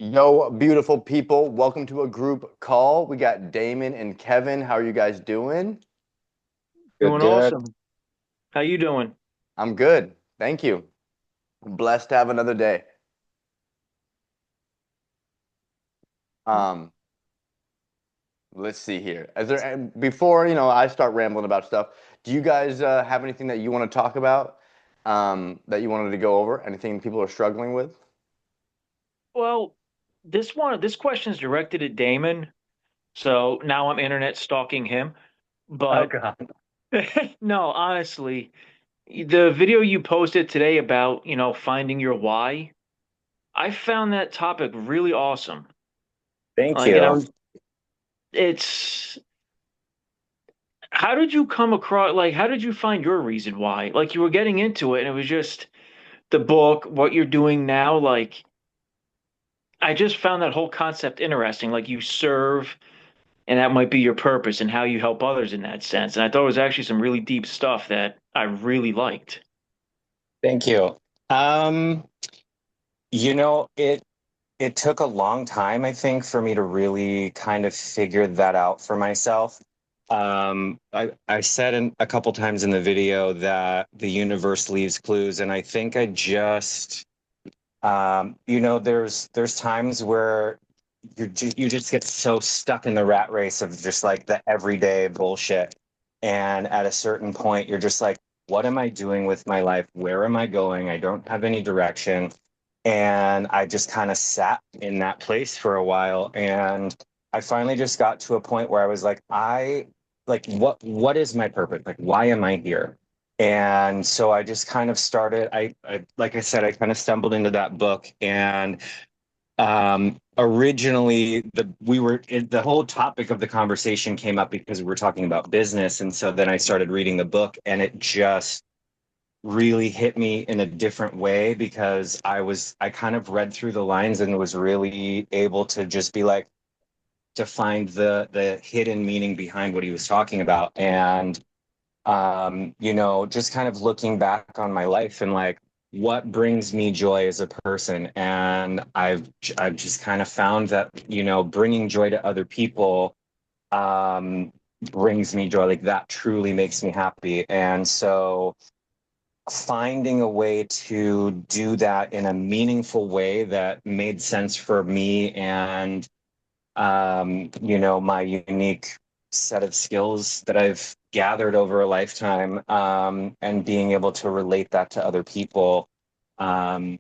Yo, beautiful people. Welcome to a group call. We got Damon and Kevin. How are you guys doing? Good, Doing good. awesome. How you doing? I'm good. Thank you. Blessed to have another day. Um, let's see here. Is there before, I start rambling about stuff, do you guys have anything that you want to talk about that you wanted to go over? Anything people are struggling with? Well, this question is directed at Damon, so now I'm internet stalking him. Oh But God. no, honestly, the video you posted today about, finding your why, I found that topic really awesome. Thank Like, you. it's how did you come across, like, how did you find your reason why? Like, you were getting into it and it was just the book, what you're doing now, like, I just found that whole concept interesting. Like, you serve and that might be your purpose and how you help others in that sense. And I thought it was actually some really deep stuff that I really liked. Thank you. Um, it took a long time, I think, for me to really kind of figure that out for myself. I said a couple times in the video that the universe leaves clues, and I think I just there's times where you just get so stuck in the rat race of just like the everyday bullshit. And at a certain point, you're just like, what am I doing with my life? Where am I going? I don't have any direction. And I just kind of sat in that place for a while. And I finally just got to a point where I was like, what is my purpose? Like, why am I here? And so I just kind of started. I like I said, I kind of stumbled into that book, and originally the whole topic of the conversation came up because we were talking about business, and so then I started reading the book, and it just really hit me in a different way because I kind of read through the lines and was really able to just be like to find the hidden meaning behind what he was talking about. And just kind of looking back on my life and like what brings me joy as a person. And I've just kind of found that, bringing joy to other people brings me joy. Like that truly makes me happy. And so finding a way to do that in a meaningful way that made sense for me and my unique set of skills that I've gathered over a lifetime, and being able to relate that to other people. Um,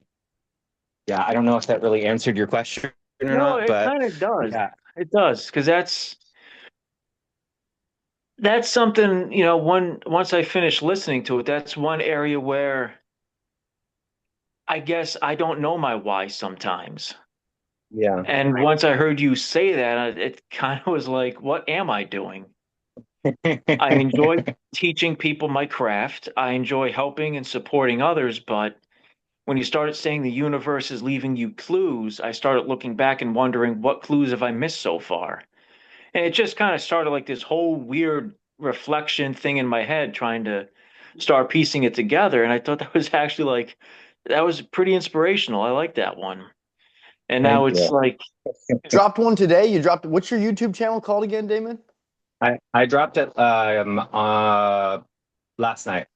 yeah, I don't know if that really answered your question or No, not, it but kind of does. yeah, It does, because that's something, once I finish listening to it, that's one area where I guess I don't know my why sometimes. yeah, And once I heard you say that, it kind of was like, what am I doing? I enjoy teaching people my craft. I enjoy helping and supporting others, but when you started saying the universe is leaving you clues, I started looking back and wondering what clues have I missed so far? And it just kind of started like this whole weird reflection thing in my head, trying to start piecing it together. And I thought that was actually like, that was pretty inspirational. I like that one. And thank now it's you. like, Dropped one today. You dropped, what's your YouTube channel called again, Damon? I dropped it last night.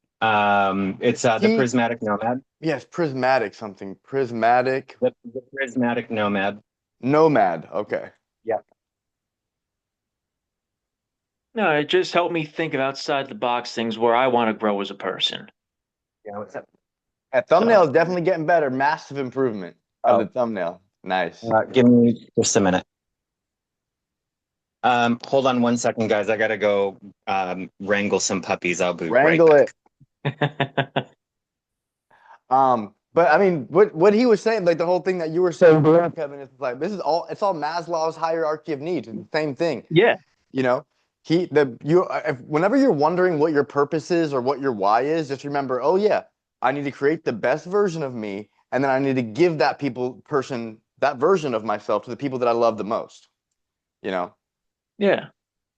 It's the See, Prismatic Nomad. yes, prismatic something. Prismatic The Prismatic Nomad. nomad. Okay. Yeah. no, it just helped me think of outside the box things where I want to grow as a person. Yeah. What's up? That thumbnail So, is definitely getting better. Massive improvement of the Oh, thumbnail. Nice. give me just a minute. Hold on one second, guys. I gotta go wrangle some puppies. I'll be right Wrangle back. it. But I mean, what he was saying, like the whole thing that you were saying, Kevin, is like this is all it's all Maslow's hierarchy of needs. It's the same thing, yeah, you know. Whenever you're wondering what your purpose is or what your why is, just remember, oh yeah, I need to create the best version of me, and then I need to give that version of myself to the people that I love the most. You know, yeah.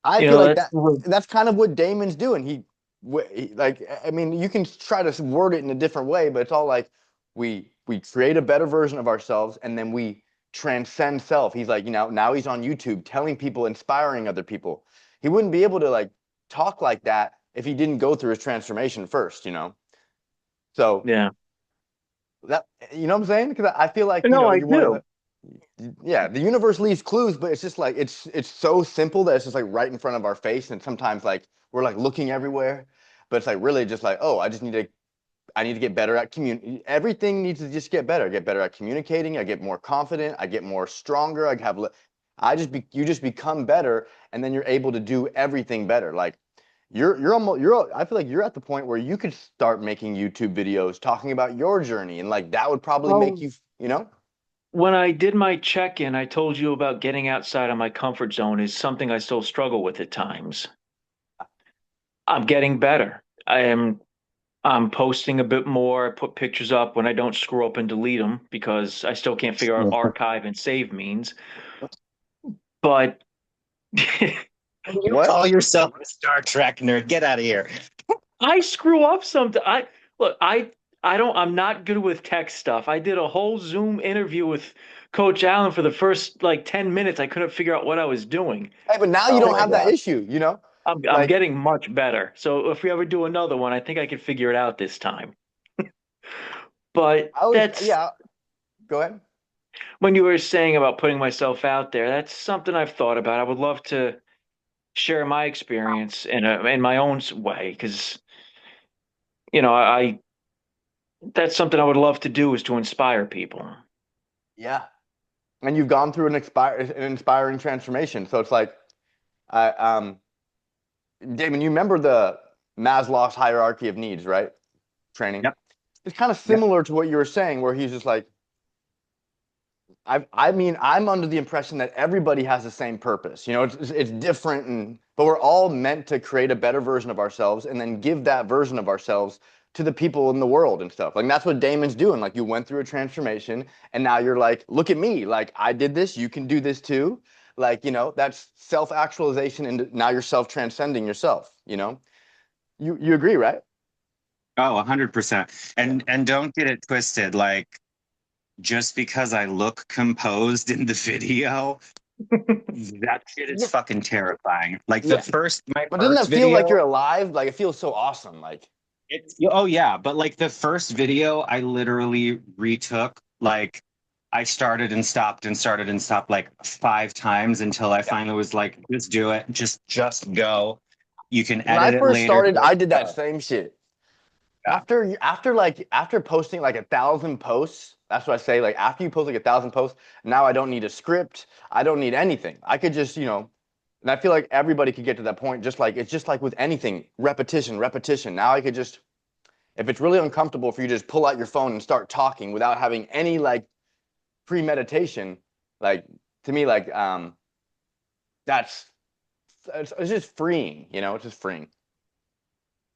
I feel like That's that's kind of what Damon's doing. Like I mean, you can try to word it in a different way, but it's all like we create a better version of ourselves, and then we transcend self. He's like, now he's on YouTube telling people, inspiring other people. He wouldn't be able to like talk like that if he didn't go through his transformation first. So Yeah. that, you know what I'm saying? Because I feel like, No, I you're one of do. the, yeah, the universe leaves clues, but it's just like it's so simple that it's just like right in front of our face, and sometimes like we're like looking everywhere, but it's like really just like, oh, I need to get better at everything needs to just get better. I get better at communicating. I get more confident. I get more stronger. You just become better, and then you're able to do everything better. Like I feel like you're at the point where you could start making YouTube videos talking about your journey, and like that would probably make Well, you. when I did my check-in, I told you about getting outside of my comfort zone is something I still struggle with at times. I'm getting better. I'm posting a bit more. I put pictures up when I don't screw up and delete them because I still can't figure out archive and save means. But You What? call yourself a Star Trek nerd. Get out of here. I screw up sometimes. I'm not good with tech stuff. I did a whole Zoom interview with Coach Allen for the first like 10 minutes. I couldn't figure out what I was doing. Hey, but now you Oh don't my have that God. issue. I'm Like getting much better. So if we ever do another one, I think I can figure it out this time. But I always, that's yeah. Go ahead. when you were saying about putting myself out there, that's something I've thought about. I would love to share my experience in my own way because I that's something I would love to do is to inspire people. Yeah, and you've gone through an inspiring transformation. So it's like, I Damon, you remember the Maslow's hierarchy of needs, right? Training. Yep. It's kind of Yep. similar to what you were saying, where he's just like, I mean, I'm under the impression that everybody has the same purpose. It's different, but we're all meant to create a better version of ourselves and then give that version of ourselves to the people in the world and stuff. Like that's what Damon's doing. Like you went through a transformation and now you're like, look at me. Like I did this, you can do this too. Like, that's self-actualization and now you're self-transcending yourself. You agree, right? Oh, 100%. Yeah. And don't get it twisted. Like, just because I look composed in the video, that shit is Yeah. fucking terrifying. Like Yeah. my But doesn't first that feel like video, you're alive? Like it feels so awesome. Like, oh yeah, but like the first video, I literally retook, like I started and stopped like 5 times until I yeah. finally was like, just do it, just go. You can When I edit it first later. started, I did that Go. same shit. Yeah. After posting like 1,000 posts, that's what I say. Like after you post like 1,000 posts, now I don't need a script. I don't need anything. I could just. And I feel like everybody could get to that point. It's just like with anything, repetition, repetition. Now I could just, if it's really uncomfortable for you to just pull out your phone and start talking without having any like premeditation, like to me, like that's it's just freeing. It's just freeing.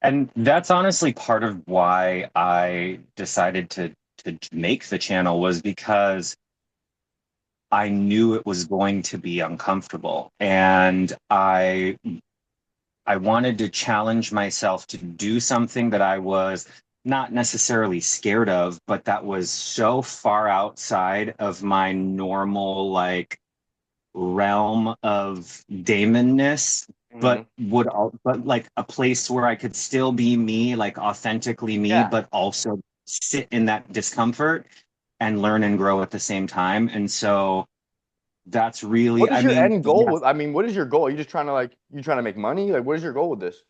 And that's honestly part of why I decided to make the channel was because I knew it was going to be uncomfortable. And I wanted to challenge myself to do something that I was not necessarily scared of, but that was so far outside of my normal like realm of Damonness, Hmm. but like a place where I could still be me, like authentically me, Yeah. but also sit in that discomfort and learn and grow at the same time. And so that's really, What is I your mean, end goal yes, with? I mean, what is your goal? Are you just trying to like you trying to make money? Like, what is your goal with this?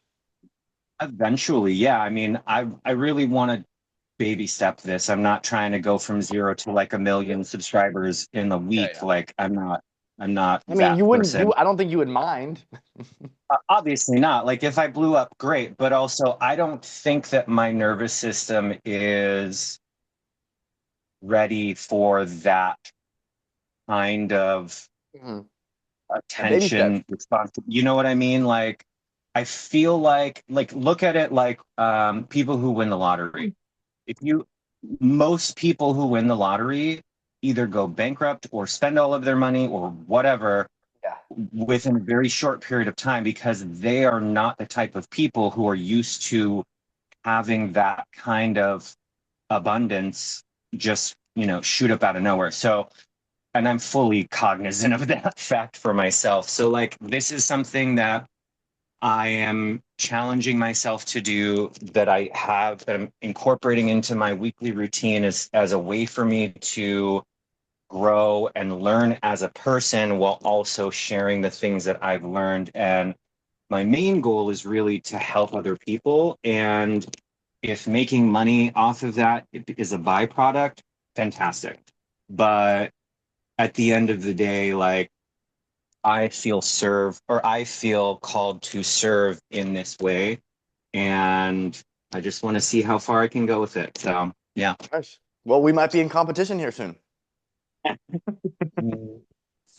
eventually, yeah. I mean, I really want to baby step this. I'm not trying to go from zero to like 1 million subscribers in a Yeah, week. yeah. Like I'm not I mean, that person. I don't think you would mind. Obviously not. Like if I blew up, great. But also, I don't think that my nervous system is ready for that kind of Mhm. Yeah, baby steps. attention response. You know what I mean? Like I feel like look at it like people who win the lottery. If you Most people who win the lottery either go bankrupt or spend all of their money or whatever Yeah. within a very short period of time because they are not the type of people who are used to having that kind of abundance just shoot up out of nowhere. So and I'm fully cognizant of that fact for myself. So like this is something that I am challenging myself to do, that I'm incorporating into my weekly routine as a way for me to grow and learn as a person while also sharing the things that I've learned. And my main goal is really to help other people. And if making money off of that is a byproduct, fantastic. But at the end of the day, like I feel called to serve in this way. And I just want to see how far I can go with it. So, yeah. Nice. Well, we might be in competition here soon. Hey,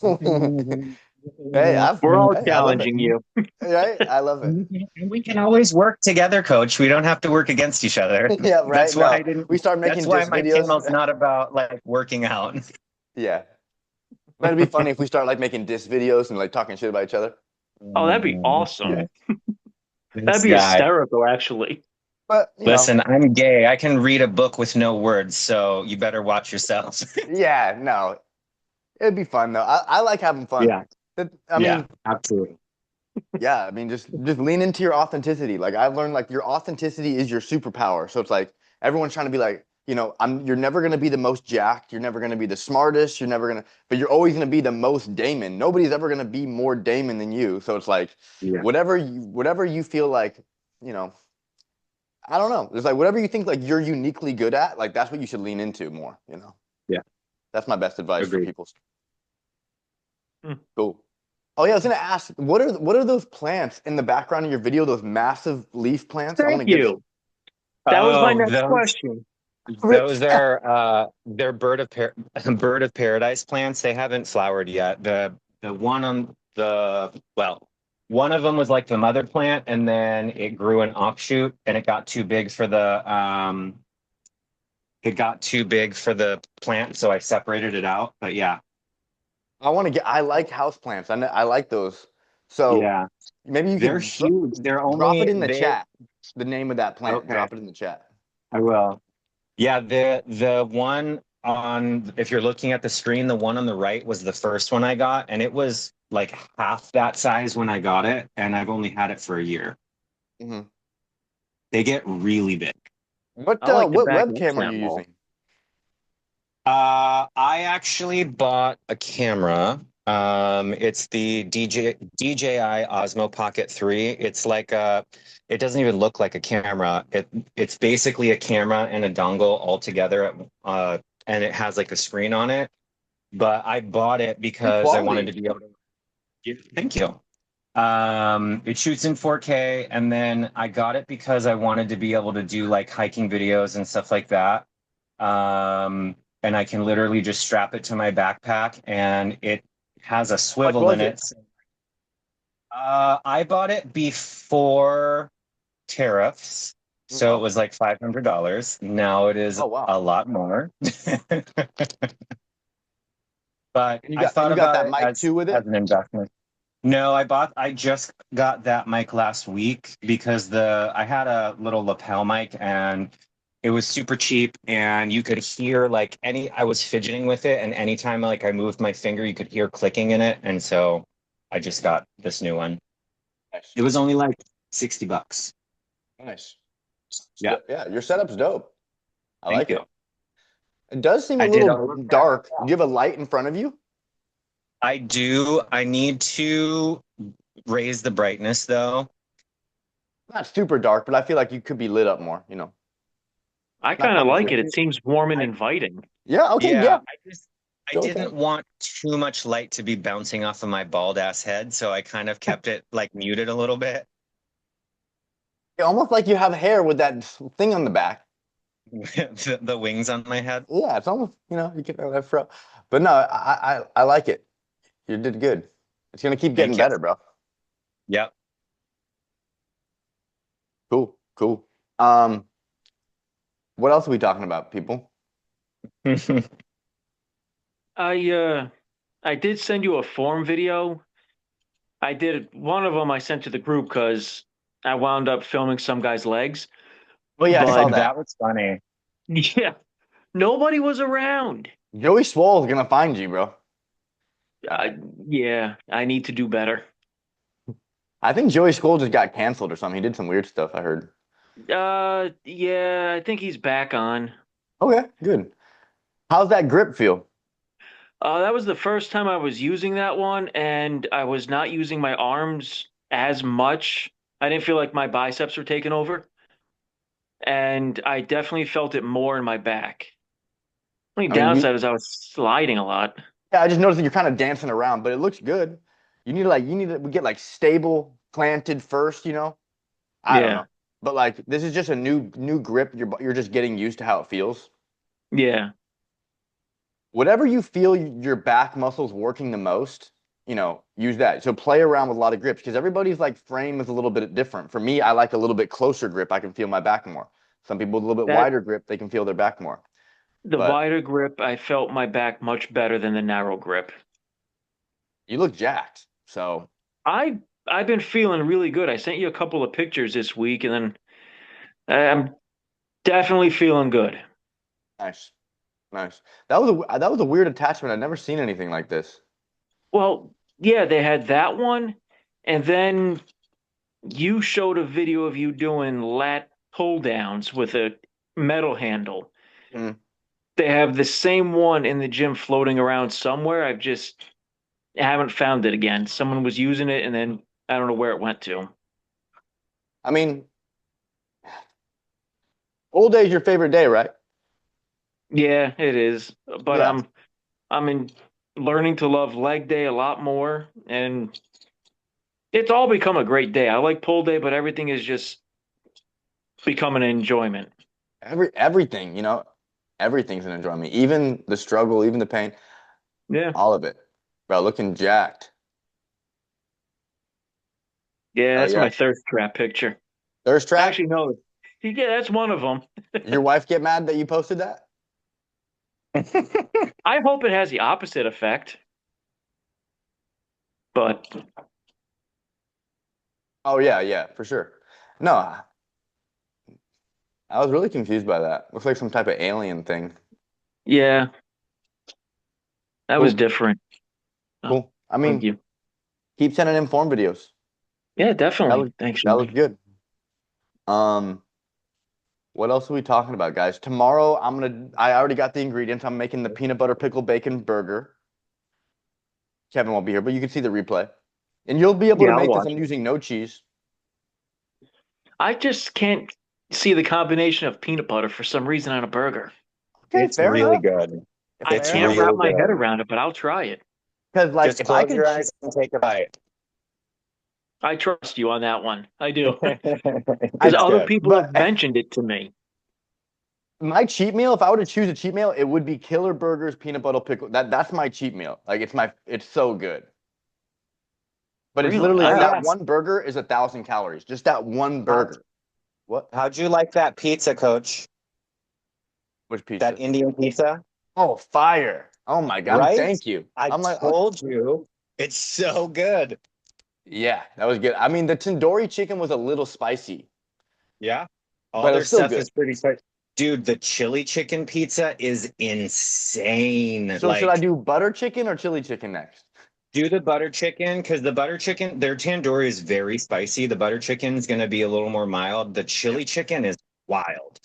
We're all hey, I love it. challenging you. Right? I love it. We can always work together, coach. We don't have to work against each other. Yeah, right. That's why No, I didn't. we start That's making why diss my videos. channel's not about like working out. Yeah, that'd be funny if we start like making diss videos and like talking shit about each other. Oh, that'd be awesome. Yeah. That'd This be guy. hysterical, actually. But Listen, I'm gay. I can read a book with no words, so you better watch yourselves. yeah, no, it'd be fun though. I like having fun. Yeah. I Yeah, mean, absolutely. yeah, I mean, just lean into your authenticity. Like I've learned, like your authenticity is your superpower. So it's like everyone's trying to be like, you're never gonna be the most jacked. You're never gonna be the smartest. You're never gonna, but you're always gonna be the most Damon. Nobody's ever gonna be more Damon than you. So it's like, Yeah. whatever you feel like, you know, I don't know. It's like whatever you think like you're uniquely good at, like that's what you should lean into more. Yeah. That's my best advice for Agreed. people. Hmm. Cool. Oh yeah, I was gonna ask, what are those plants in the background of your video? Those massive leaf plants? I want Thank to get. you. That was my Oh, next question. those are they're bird of paradise plants. They haven't flowered yet. The one on the well, one of them was like the mother plant, and then it grew an offshoot, and it got too big for the plant, so I separated it out. But yeah, I want to get. I like house plants. I like those. So yeah, maybe you they're could huge. They're drop it only in the they chat. The name of that plant. Okay, Drop it in the chat. I will. Yeah, the one on, if you're looking at the screen, the one on the right was the first one I got, and it was like half that size when I got it, and I've only had it for a year. Hmm. They get really big. I like the What back of the webcam are plant you wall. using? I actually bought a camera. It's the DJI Osmo Pocket 3. It's like it doesn't even look like a camera. It's basically a camera and a dongle all together, and it has like a screen on it. But I bought it Good because I wanted to quality. be able to. Thank you. It shoots in 4K, and then I got it because I wanted to be able to do like hiking videos and stuff like that. And I can literally just strap it to my backpack, and it has a How much swivel in was it. it? I bought it before tariffs, so it Oh, was like $500. Now it is oh wow. a lot more. But And you I got and thought you got about that it mic too with as it? an investment. No, I just got that mic last week because I had a little lapel mic, and it was super cheap, and you could hear like I was fidgeting with it, and anytime like I moved my finger, you could hear clicking in it. And so I just got this new one. Nice. It was only like $60. Nice. Yeah. Yeah, your setup's dope. I Thank like you. it. It does seem a I did little all of that dark. Do myself. you have a light in front of you? I do. I need to raise the brightness though. Not super dark, but I feel like you could be lit up more. I Not kind of like completely. it. It seems warm and I inviting. Yeah, okay, Yeah, yeah. I Okay. didn't want too much light to be bouncing off of my bald ass head, so I kind of kept it like muted a little bit. Almost like you have hair with that thing on the back. The wings on my head. Yeah, it's almost, you get that fro. But no, I like it. You did good. It's gonna keep getting Thank you. better, bro. Yep. Cool, cool. Um, what else are we talking about, people? I did send you a form video. I did one of them I sent to the group because I wound up filming some guy's legs. Oh yeah, I But saw that. That was funny. yeah, nobody was around. Joey Swoll is gonna find you, bro. Uh, yeah, I need to do better. I think Joey Skoll just got canceled or something. He did some weird stuff, I heard. Yeah, I think he's back on. Okay, good. How's that grip feel? That was the first time I was using that one, and I was not using my arms as much. I didn't feel like my biceps were taking over, and I definitely felt it more in my back. Only I mean, downside is I was sliding a lot. yeah, I just noticed that you're kind of dancing around, but it looks good. You need to get like stable, planted first, you know? I don't Yeah, know. But like this is just a new grip. You're just getting used to how it feels. yeah, Whatever you feel your back muscles working the most, use that. So play around with a lot of grips because everybody's like frame is a little bit different. For me, I like a little bit closer grip. I can feel my back more. Some people with a little bit that wider grip, they can feel their back more. the But wider grip, I felt my back much better than the narrow grip. you look jacked. So I I've been feeling really good. I sent you a couple of pictures this week, and then I'm definitely feeling good. nice. Nice. That was a weird attachment. I've never seen anything like this. Well, yeah, they had that one, and then you showed a video of you doing lat pull downs with a metal handle. Mm. They have the same one in the gym floating around somewhere. I haven't found it again. Someone was using it, and then I don't know where it went to. I mean, old day is your favorite day, right? Yeah, it is. But Yeah. I'm in learning to love leg day a lot more, and it's all become a great day. I like pull day, but everything is just become an enjoyment. Everything, everything's an enjoyment. Even the struggle, even the pain, Yeah, all of it. Bro, looking jacked. yeah, Oh that's yeah. my thirst trap picture. Thirst trap? Actually, no, yeah, that's one of them. Your wife get mad that you posted that? I hope it has the opposite effect, but Oh yeah, yeah, for sure. No, I was really confused by that. Looks like some type of alien thing. yeah, that was Cool, different. Oh, cool. I thank mean, you. keep sending in form videos. Yeah, That definitely. look Thanks, that Sean. looks good. Um, what else are we talking about, guys? Tomorrow I already got the ingredients. I'm making the peanut butter pickle bacon burger. Kevin won't be here, but you can see the replay. And you'll be able to Yeah, I'll make this. watch I'm it. using no cheese. I just can't see the combination of peanut butter for some reason on a burger. Okay, It's fair really enough. good. I It's Fair can't enough. wrap really my head good. around it, but I'll try it. Because like Just if I close can your eyes and take a bite. I trust you on that one. I do. Because I It's other good. people have but mentioned it to me. my cheat meal, if I were to choose a cheat meal, it would be Killer Burgers peanut butter pickle. That's my cheat meal. Like it's so good. But it's Really? literally Oh that yes. one burger is 1,000 calories. Just that one How, burger. What? how'd you like that pizza, Coach? Which That pizza? Indian pizza? Oh, fire. Oh my God. Right? Thank you. I I'm like, okay. told you. It's so good. Yeah, that was good. I mean, the tandoori chicken was a little spicy, Yeah. All but it their was still stuff good. is pretty spicy. Dude, the chili chicken pizza is insane. So should I Like, do butter chicken or chili chicken next? do the butter chicken because the butter chicken, their tandoori is very spicy. The butter chicken is going to be a little more mild. The Yeah. chili chicken is wild.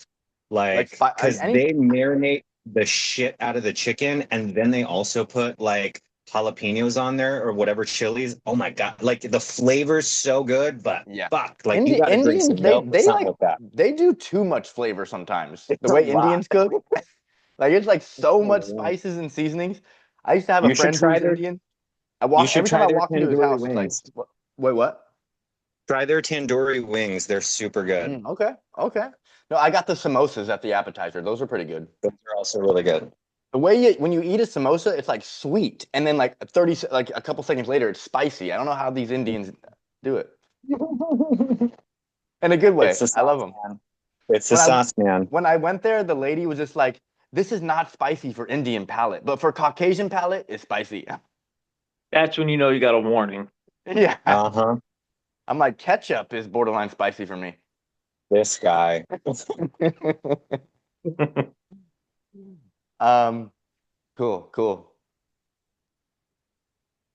Like, Like, like because any they marinate the shit out of the chicken and then they also put like jalapenos on there or whatever chilies. Oh my God. Like, the flavor's so good, but Yeah. fuck, like, you got to drink Indians, some milk or something with that. they do too much flavor sometimes. It's The a way lot. Indians cook, like it's like It's so a much lot. spices and seasonings. I used to have a You should friend try who's their Indian. you should Every time try I their walked into his tandoori house, it's like, wings. Wait, what? Try their tandoori wings. They're super good. Okay, okay. No, I got the samosas at the appetizer. Those are pretty good. Those are also really good. The way when you eat a samosa, it's like sweet, and then like like a couple seconds later, it's spicy. I don't know how these Indians do it in a good It's way. the I love sauce, them. man. It's the When I sauce, man. when I went there, the lady was just like, "This is not spicy for Indian palate, but for Caucasian palate, it's spicy." That's when you know you got a warning. Yeah, Uh-huh. I'm like, ketchup is borderline spicy for me. This guy. Um, cool, cool.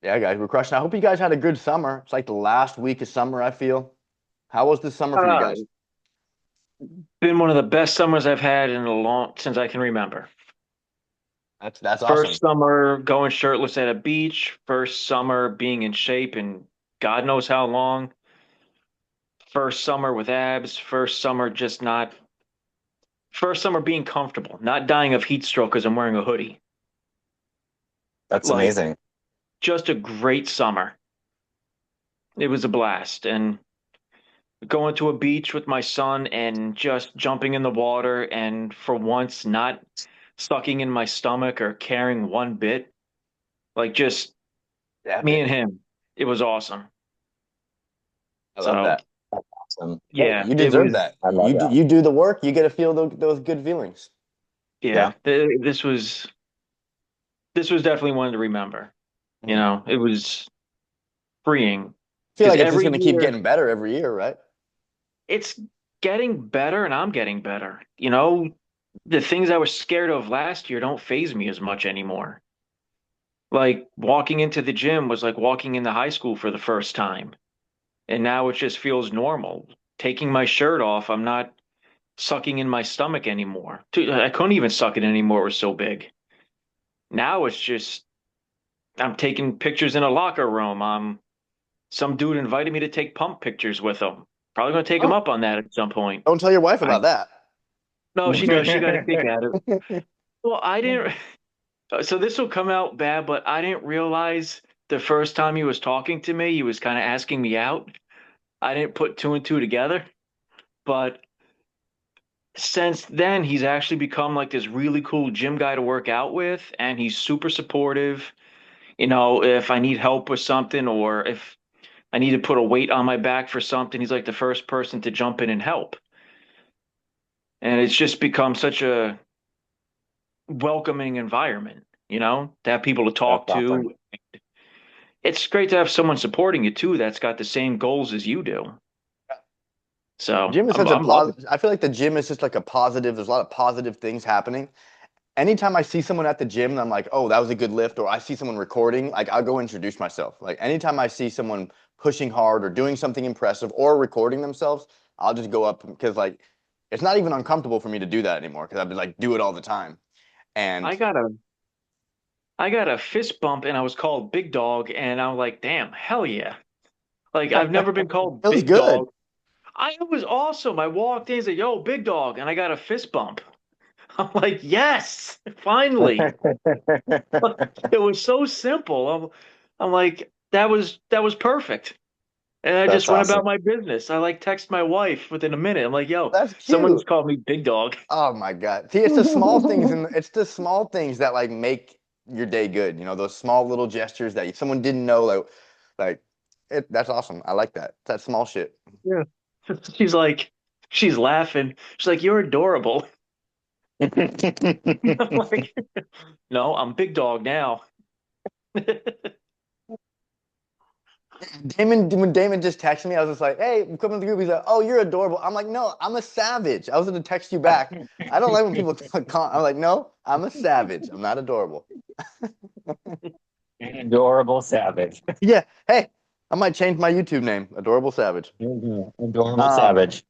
Yeah, guys, we're crushing. I hope you guys had a good summer. It's like the last week of summer, I feel. How was this summer for you Uh, guys? been one of the best summers I've had in a long since I can remember. That's awesome. First summer going shirtless at a beach, first summer being in shape and God knows how long. First summer with abs, first summer being comfortable, not dying of heat stroke because I'm wearing a hoodie. That's Like amazing. just a great summer. It was a blast. And going to a beach with my son and just jumping in the water and for once not sucking in my stomach or carrying one bit, like just me and Epic. him. It was awesome. I love So, that. Awesome. Hey, yeah, you it deserve was, that. I love that. You do the work, you get to feel those good feelings. yeah, Yeah. this was definitely one to remember. You Mhm. know, it was freeing I feel because like it's just every going to keep year getting better every year, right? it's getting better and I'm getting better. You know, the things I was scared of last year don't phase me as much anymore. Like walking into the gym was like walking into high school for the first time. And now it just feels normal. Taking my shirt off, I'm not sucking in my stomach anymore. I couldn't even suck it anymore. It was so big. Now it's just I'm taking pictures in a locker room. Some dude invited me to take pump pictures with him. Probably gonna take him Oh, up on that at some point. don't tell your wife I about that. no, she does. She got a kick at it. Well, I didn't. So this will come out bad, but I didn't realize the first time he was talking to me, he was kind of asking me out. I didn't put two and two together, but since then he's actually become like this really cool gym guy to work out with, and he's super supportive. You know, if I need help with something or if I need to put a weight on my back for something, he's like the first person to jump in and help. And it's just become such a welcoming environment, you know, to have people to That's talk awesome. to. It's great to have someone supporting you too that's got the same goals as you do. So Gym is such a I'm loving positive. I feel like the gym is just like a positive. There's a lot of positive things happening. Anytime I see someone at the gym and I'm like, oh, that was a good lift, or I see someone recording, like I'll go introduce myself. Like anytime I see someone pushing hard or doing something impressive or recording themselves, I'll just go up because like it's not even uncomfortable for me to do that anymore because I've been like do it all the time. I And got a I got a fist bump and I was called Big Dog and I'm like, damn, hell yeah. Like I've never been called feels Big good. Dog. It was awesome. I walked in and said, yo, Big Dog, and I got a fist bump. I'm like, yes, finally. It was so simple. I'm like, that was perfect. And I That's just went about awesome. my business. I like text my wife within a minute. I'm like, yo, That's someone cute. just called me Big Dog. Oh my God. See, it's the small things and it's the small things that like make your day good. You know, those small little gestures that someone didn't know, like that's awesome. I like that. That small shit. Yeah. She's like, she's laughing. She's like, you're adorable. I'm like, no, I'm Big Dog now. When Damon just texted me, I was just like, hey, I'm coming to the group. He's like, oh, you're adorable. I'm like, no, I'm a savage. I was going to text you back. I don't like when people I'm like, no, I'm a savage. I'm not adorable. An adorable savage. Yeah. Hey, I might change my YouTube name, Adorable Savage. Mhm. Adorable Um, savage.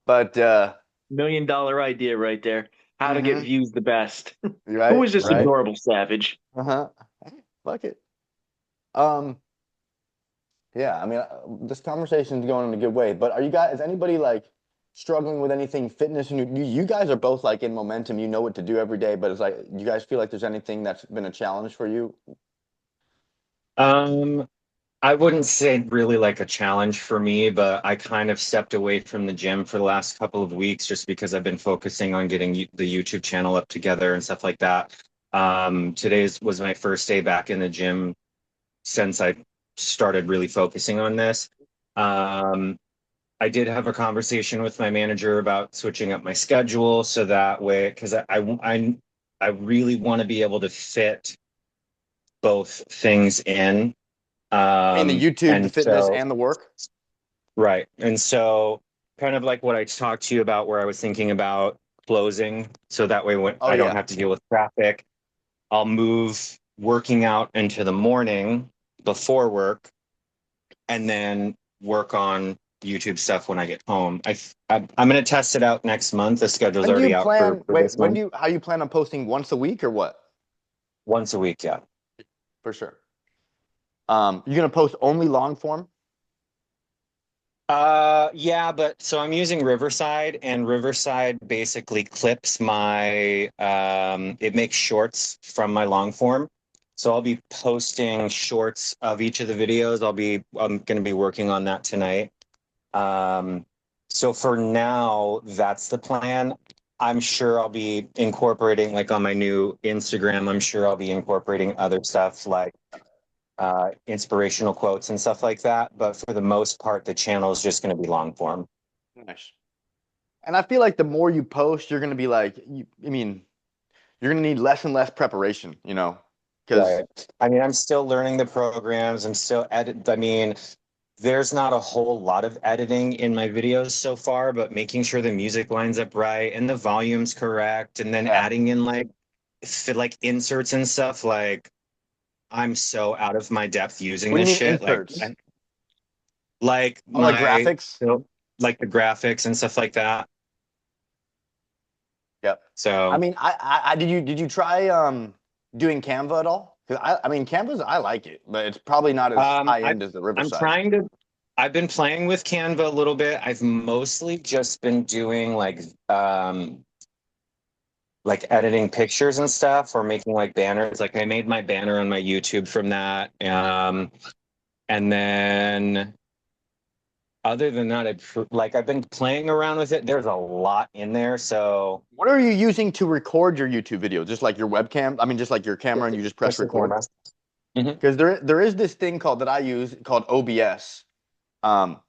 but $1 million idea right there. How to get mhm, views the best. Who right, is this right. adorable savage? Uh-huh. Fuck it. Um, yeah, I mean, this conversation's going in a good way, but are you guys, is anybody like struggling with anything fitness? And you guys are both like in momentum, you know what to do every day, but it's like, you guys feel like there's anything that's been a challenge for you? Um, I wouldn't say really like a challenge for me, but I kind of stepped away from the gym for the last couple of weeks just because I've been focusing on getting the YouTube channel up together and stuff like that. Today's was my first day back in the gym since I started really focusing on this. Um, I did have a conversation with my manager about switching up my schedule so that way, because I really want to be able to fit both things in. I mean, the YouTube, the And fitness, so, and the work? right. And so, kind of like what I talked to you about, where I was thinking about closing, so that way when Oh I don't yeah. have to deal with traffic, I'll move working out into the morning before work, and then work on YouTube stuff when I get home. I'm going to test it out next month. The schedule's When do you already out plan? for Wait, this month. how you plan on posting once a week or what? Once a week, yeah. For sure. You're gonna post only long form? Yeah, but so I'm using Riverside, and Riverside basically clips my it makes shorts from my long form. So I'll be posting shorts of each of the videos. I'm going to be working on that tonight. Um, so for now, that's the plan. I'm sure I'll be incorporating, like on my new Instagram, I'm sure I'll be incorporating other stuff like inspirational quotes and stuff like that. But for the most part, the channel is just going to be long form. Nice. And I feel like the more you post, you're gonna be like, I mean, you're gonna need less and less preparation, you know, because Right. I mean, I'm still learning the programs. I'm still edit. I mean, there's not a whole lot of editing in my videos so far, but making sure the music lines up right and the volume's correct, and then yeah. adding in like inserts and stuff. Like, I'm so out of my depth using What do you this mean shit. inserts? Like Oh, like my graphics? like the graphics and stuff like that. Yep. I So mean, I did you try doing Canva at all? Because I mean, Canva's I like it, but it's probably not as high I end as the I'm Riverside. trying to. I've been playing with Canva a little bit. I've mostly just been doing like editing pictures and stuff, or making like banners. Like I made my banner on my YouTube from that. And then other than that, I've been playing around with it. There's a lot in there, so What are you using to record your YouTube video? Just like your webcam? I mean, just like your camera, and you just press just the record? camera. Hmm. Because there is this thing called that I use called OBS,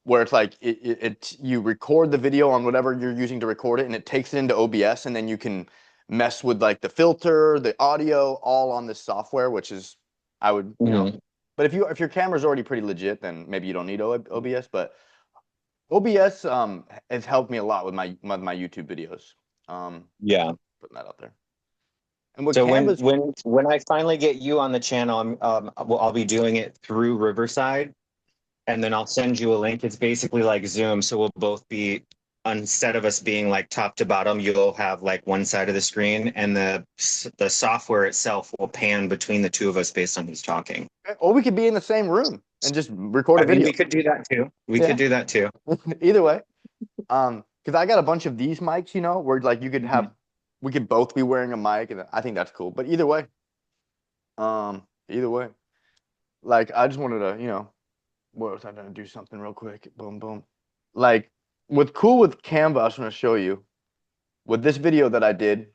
where it's like you record the video on whatever you're using to record it, and it takes it into OBS, and then you can mess with like the filter, the audio, all on this software, which is I would, you know. Hmm. But if your camera's already pretty legit, then maybe you don't need OBS. But OBS has helped me a lot with my YouTube videos. Yeah. Putting that out there. And with So Canvas, when I finally get you on the channel, I'll be doing it through Riverside, and then I'll send you a link. It's basically like Zoom, so we'll both be, instead of us being like top to bottom, you'll have like one side of the screen, and the software itself will pan between the two of us based on who's talking. or we could be in the same room and just record I a mean, video. we could do that too. We could Yeah. do that too. Either way. Because I got a bunch of these mics, you know, where like you could have, we could both be wearing a mic, and I think that's cool. But either way, like I just wanted to, you know, what was I gonna do something real quick? Boom, boom. Like with Canva, I was gonna show you with this video that I did.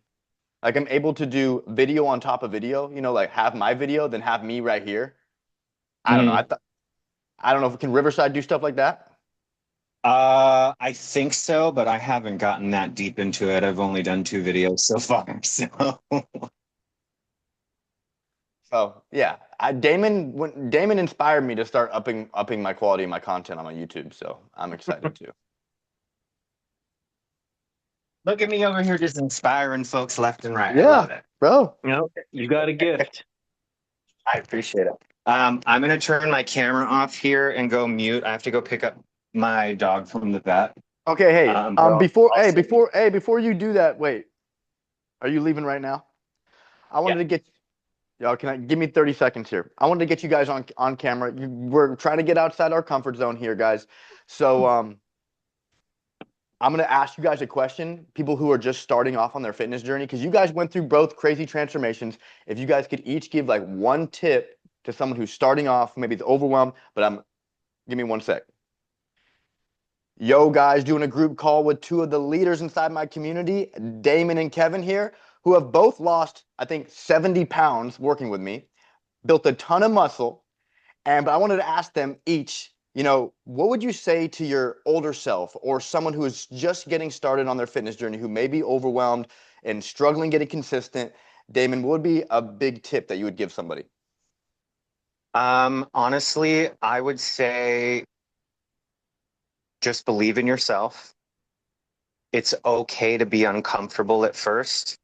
Like I'm able to do video on top of video, you know, like have my video, then have me right here. I don't know. Mhm. I don't know if can Riverside do stuff like that. I think so, but I haven't gotten that deep into it. I've only done 2 videos so far, so. So yeah, Damon inspired me to start upping my quality of my content on my YouTube. So I'm excited too. Look at me over here just inspiring folks left and right. I Yeah, love it. bro. You know, you got a gift. I appreciate it. I'm gonna turn my camera off here and go mute. I have to go pick up my dog from the vet. Okay, hey, But I'll send you. before you do that, wait, are you leaving right now? I Yeah. wanted to get y'all. Can I give me 30 seconds here? I wanted to get you guys on camera. We're trying to get outside our comfort zone here, guys. So I'm gonna ask you guys a question. People who are just starting off on their fitness journey, because you guys went through both crazy transformations. If you guys could each give like one tip to someone who's starting off, maybe it's overwhelmed, but give me one sec. Yo, guys, doing a group call with two of the leaders inside my community, Damon and Kevin here, who have both lost, I think, 70 pounds working with me, built a ton of muscle. But I wanted to ask them each, you know, what would you say to your older self or someone who is just getting started on their fitness journey who may be overwhelmed and struggling getting consistent? Damon, what would be a big tip that you would give somebody? Honestly, I would say just believe in yourself. It's okay to be uncomfortable at first.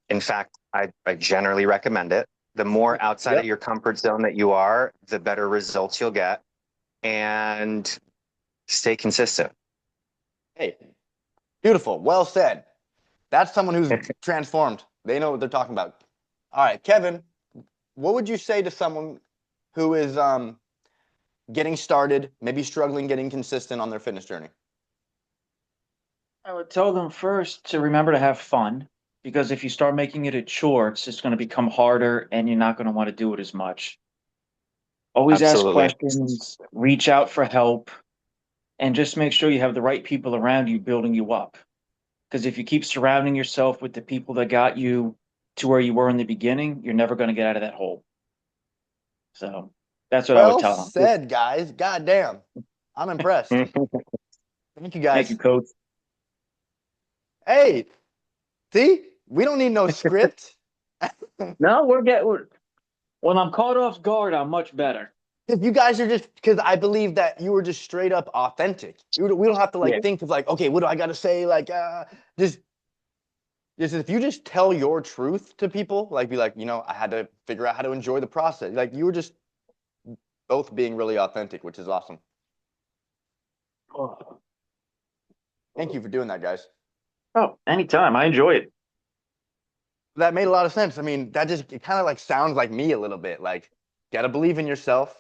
In fact, I generally recommend it. The more outside of Yep. your comfort zone that you are, the better results you'll get. And stay consistent. Hey, beautiful. Well said. That's someone who's transformed. They know what they're talking about. All right, Kevin, what would you say to someone who is getting started, maybe struggling getting consistent on their fitness journey? I would tell them first to remember to have fun because if you start making it a chore, it's just going to become harder and you're not going to want to do it as much. Always ask Absolutely. questions, reach out for help, and just make sure you have the right people around you building you up. Because if you keep surrounding yourself with the people that got you to where you were in the beginning, you're never going to get out of that hole. So that's what I would Well tell them. said, guys. God damn. I'm impressed. Thank you, Thank you, guys. coach. Hey, see? We don't need no script. No, when I'm caught off guard, I'm much better. If you guys are just because I believe that you were just straight up authentic. We don't have to Yeah. like think of like, okay, what do I got to say? Like, just if you just tell your truth to people, like be like, I had to figure out how to enjoy the process. Like you were just both being really authentic, which is awesome. Oh, Thank you for doing that, guys. anytime. I enjoy it. That made a lot of sense. I mean, it kind of like sounds like me a little bit. Like, gotta believe in yourself,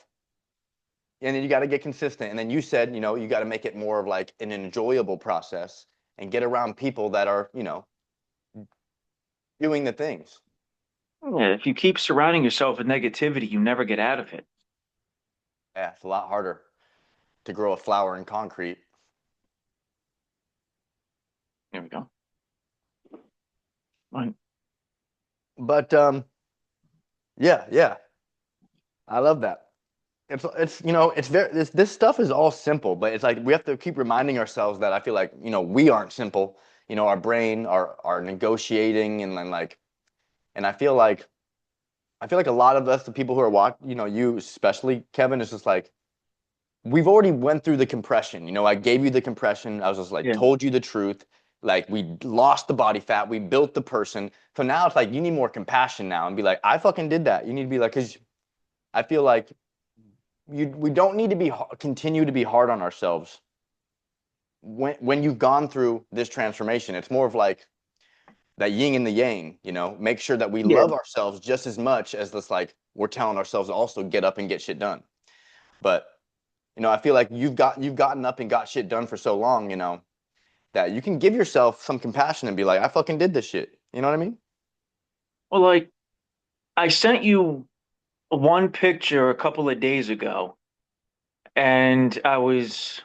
and then you got to get consistent. And then you said, you got to make it more of like an enjoyable process and get around people that are, doing the things. Yeah, if you keep surrounding yourself with negativity, you never get out of it. Yeah, it's a lot harder to grow a flower in concrete. There we go. Right. But yeah, yeah, I love that. It's very this stuff is all simple, but it's like we have to keep reminding ourselves that I feel like we aren't simple. Our brain are negotiating and then like, and I feel like a lot of us, the people who are watching, you especially, Kevin, is just like we've already went through the compression. I gave you the compression. I was just like Yeah. told you the truth. Like we lost the body fat, we built the person. So now it's like you need more compassion now and be like, I fucking did that. You need to be like, because I feel like we don't need to continue to be hard on ourselves when you've gone through this transformation. It's more of like that yin and the yang. Make sure that we Yeah. love ourselves just as much as this like we're telling ourselves to also get up and get shit done. But I feel like you've gotten up and got shit done for so long, that you can give yourself some compassion and be like, I fucking did this shit. You know what I mean? Well, like I sent you one picture a couple of days ago, and it's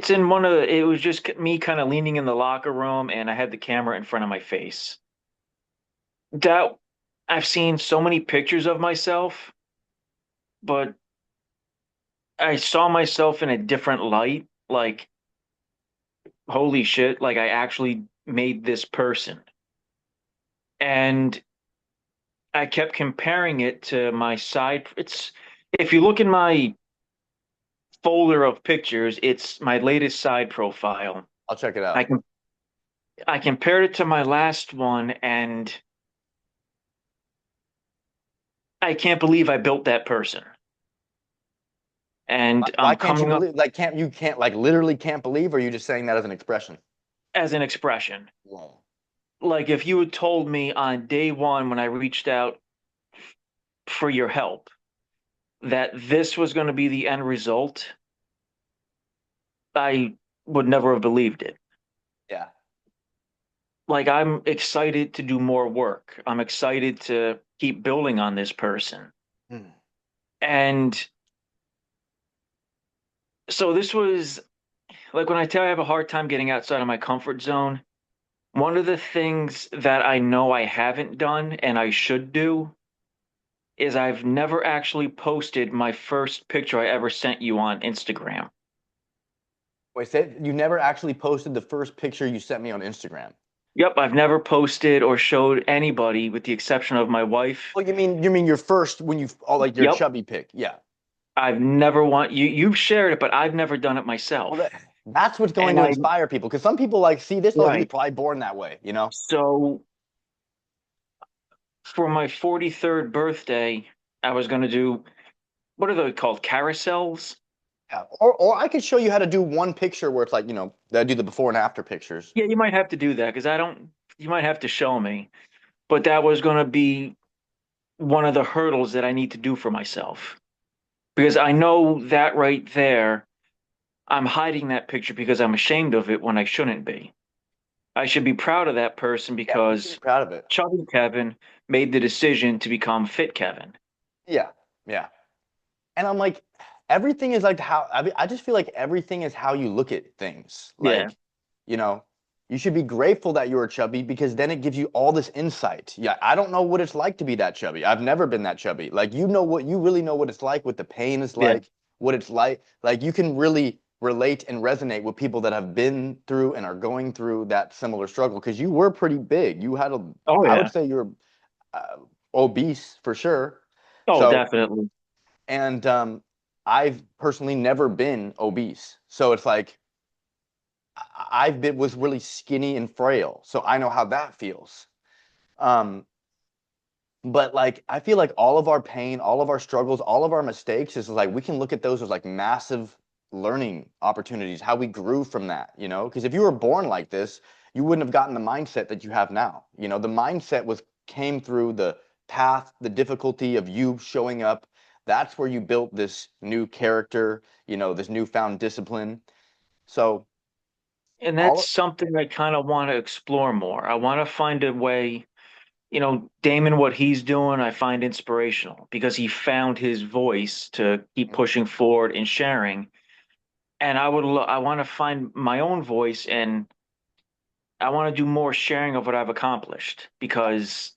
in it was just me kind of leaning in the locker room, and I had the camera in front of my face. That I've seen so many pictures of myself, but I saw myself in a different light. Like, holy shit, like I actually made this person. And I kept comparing it to my side. If you look in my folder of pictures, it's my latest side profile. I'll check it I out. can I compared it to my last one, and I can't believe I built that person. And Why I'm can't you coming up believe? Like, can't like literally can't believe? Or are you just saying that as an expression? as an expression. Whoa. Like if you had told me on day one when I reached out for your help that this was going to be the end result, I would never have believed it. Yeah. Like I'm excited to do more work. I'm excited to keep building on this person. Hmm. And so this was like when I tell you I have a hard time getting outside of my comfort zone, one of the things that I know I haven't done and I should do is I've never actually posted my first picture I ever sent you on Instagram. Wait, say you never actually posted the first picture you sent me on Instagram. Yep, I've never posted or showed anybody with the exception of my wife. Oh, you mean your first when like your Yep, chubby pic? Yeah. I've never want you you've shared it, but I've never done it Well, myself. that's what's going And to I inspire people because some people like see this. Oh, he was right. probably born that way. So For my 43rd birthday, I was going to do, what are they called? Carousels? Yeah. Or I could show you how to do one picture where it's like, that I do the before and after pictures. Yeah, you might have to do that because I don't, you might have to show me. But that was going to be one of the hurdles that I need to do for myself. Because I know that right there, I'm hiding that picture because I'm ashamed of it when I shouldn't be. I should be proud of that person Yeah, you should be because proud of it. chubby Kevin made the decision to become fit Kevin. Yeah. Yeah. And I'm like, everything is like how I mean, I just feel like everything is how you look at things. Yeah. Like, you know, you should be grateful that you were chubby because then it gives you all this insight. Yeah, I don't know what it's like to be that chubby. I've never been that chubby. Like, you really know what it's like, what the pain is Yeah. like, what it's like. Like, you can really relate and resonate with people that have been through and are going through that similar struggle because you were pretty big. Oh, I would yeah. say you're uh, obese for sure. Oh, So, definitely. and I've personally never been obese, so it's like I've been was really skinny and frail, so I know how that feels. Um, but like I feel like all of our pain, all of our struggles, all of our mistakes is like we can look at those as like massive learning opportunities. How we grew from that, because if you were born like this, you wouldn't have gotten the mindset that you have now. The mindset was came through the path, the difficulty of you showing up. That's where you built this new character, this newfound discipline. So And that's all something I kind of want to explore more. I want to find a way, Damon, what he's doing, I find inspirational because he found his voice to keep pushing forward and sharing. And I want to find my own voice and I want to do more sharing of what I've accomplished because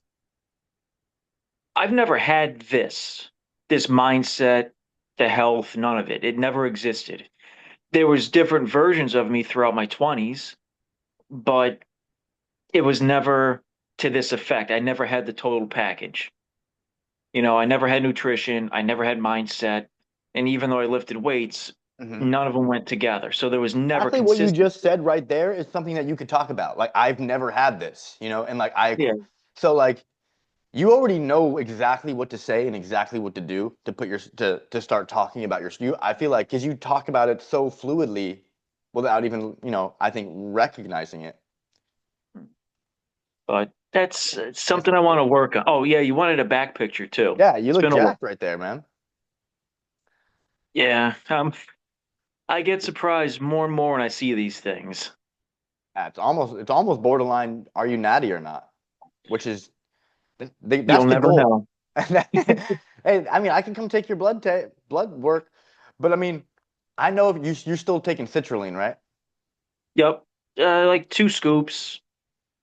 I've never had this mindset, the health, none of it. It never existed. There was different versions of me throughout my 20s, but it was never to this effect. I never had the total package. I never had nutrition, I never had mindset, and even though I lifted weights, Mhm. none of them went together. So there was never Exactly what you consistent. just said right there is something that you could talk about. Like I've never had this, and like Yeah. so like you already know exactly what to say and exactly what to do to put your to start talking about I feel like because you talk about it so fluidly without even, I think recognizing it. But that's It's something I want to work on. Oh yeah, you wanted a back picture too. Yeah, you It's look been a while. jacked right there, man. Yeah, I get surprised more and more when I see these things. Yeah, it's almost borderline, are you natty or not? Which is that's You'll the never goal. know. Hey, I mean, I can come take your blood work, but I mean, I know if you're still taking citrulline, right? Yep. Like two scoops,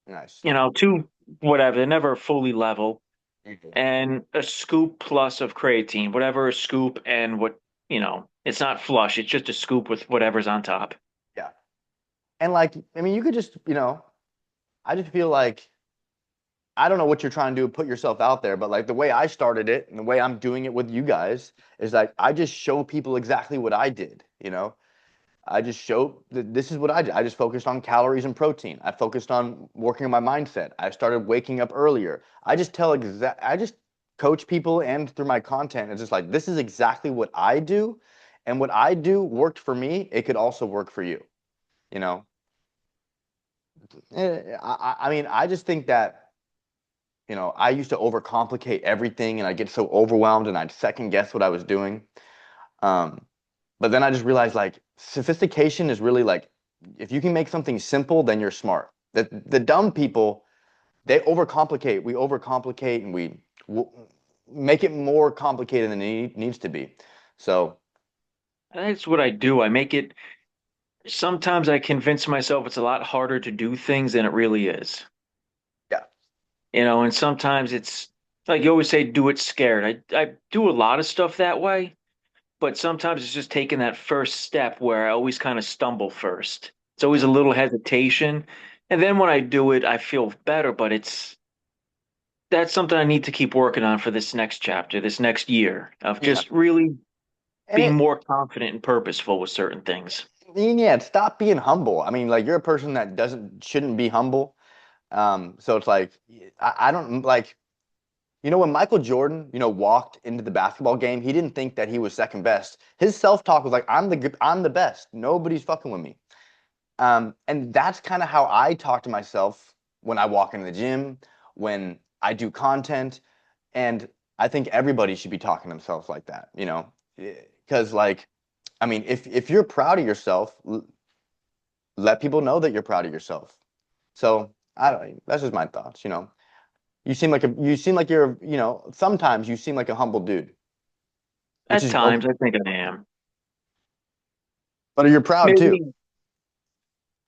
Nice. two whatever. They're never fully level. Mhm. And a scoop plus of creatine, whatever a scoop and it's not flush. It's just a scoop with whatever's on top. Yeah. And like, I mean, you could just, I just feel like I don't know what you're trying to do, put yourself out there, but like the way I started it and the way I'm doing it with you guys is like I just show people exactly what I did. I just show that this is what I did. I just focused on calories and protein. I focused on working on my mindset. I started waking up earlier. I just coach people and through my content, it's just like this is exactly what I do. And what I do worked for me. It could also work for you, you know. I mean, I just think that, I used to overcomplicate everything and I'd get so overwhelmed and I'd second guess what I was doing. Um, but then I just realized like sophistication is really like if you can make something simple, then you're smart. The dumb people, they overcomplicate. We overcomplicate and we w make it more complicated than it needs to be. So That's what I do. I make it, sometimes I convince myself it's a lot harder to do things than it really is. yeah, And sometimes it's like you always say, do it scared. I do a lot of stuff that way, but sometimes it's just taking that first step where I always kind of stumble first. It's always a little hesitation. And then when I do it, I feel better, but that's something I need to keep working on for this next chapter, this next year of yeah, just really and being more confident and purposeful with certain things. yeah, stop being humble. I mean, like you're a person that doesn't shouldn't be humble. So it's like I don't like. when Michael Jordan, walked into the basketball game, he didn't think that he was second best. His self-talk was like, I'm the best. Nobody's fucking with me. And that's kind of how I talk to myself when I walk into the gym, when I do content, and I think everybody should be talking to themselves like that, because like, I mean, if you're proud of yourself, let people know that you're proud of yourself. So I don't. That's just my thoughts. You seem like you're, sometimes you seem like a humble dude, which At is times, okay. I think I am. But you're proud too. Maybe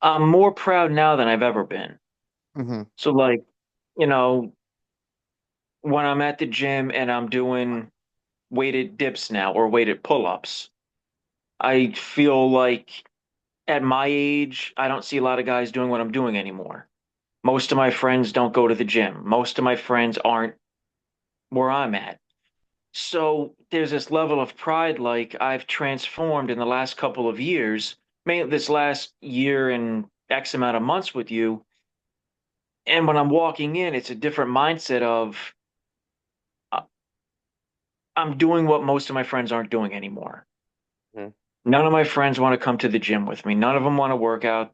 I'm more proud now than I've ever been. Hmm. So, like, you know, when I'm at the gym and I'm doing weighted dips now or weighted pull-ups, I feel like at my age, I don't see a lot of guys doing what I'm doing anymore. Most of my friends don't go to the gym. Most of my friends aren't where I'm at. So there's this level of pride, like I've transformed in the last couple of years, mainly this last year and X amount of months with you. And when I'm walking in, it's a different mindset of uh, I'm doing what most of my friends aren't doing anymore. Hmm. None of my friends want to come to the gym with me. None of them want to work out.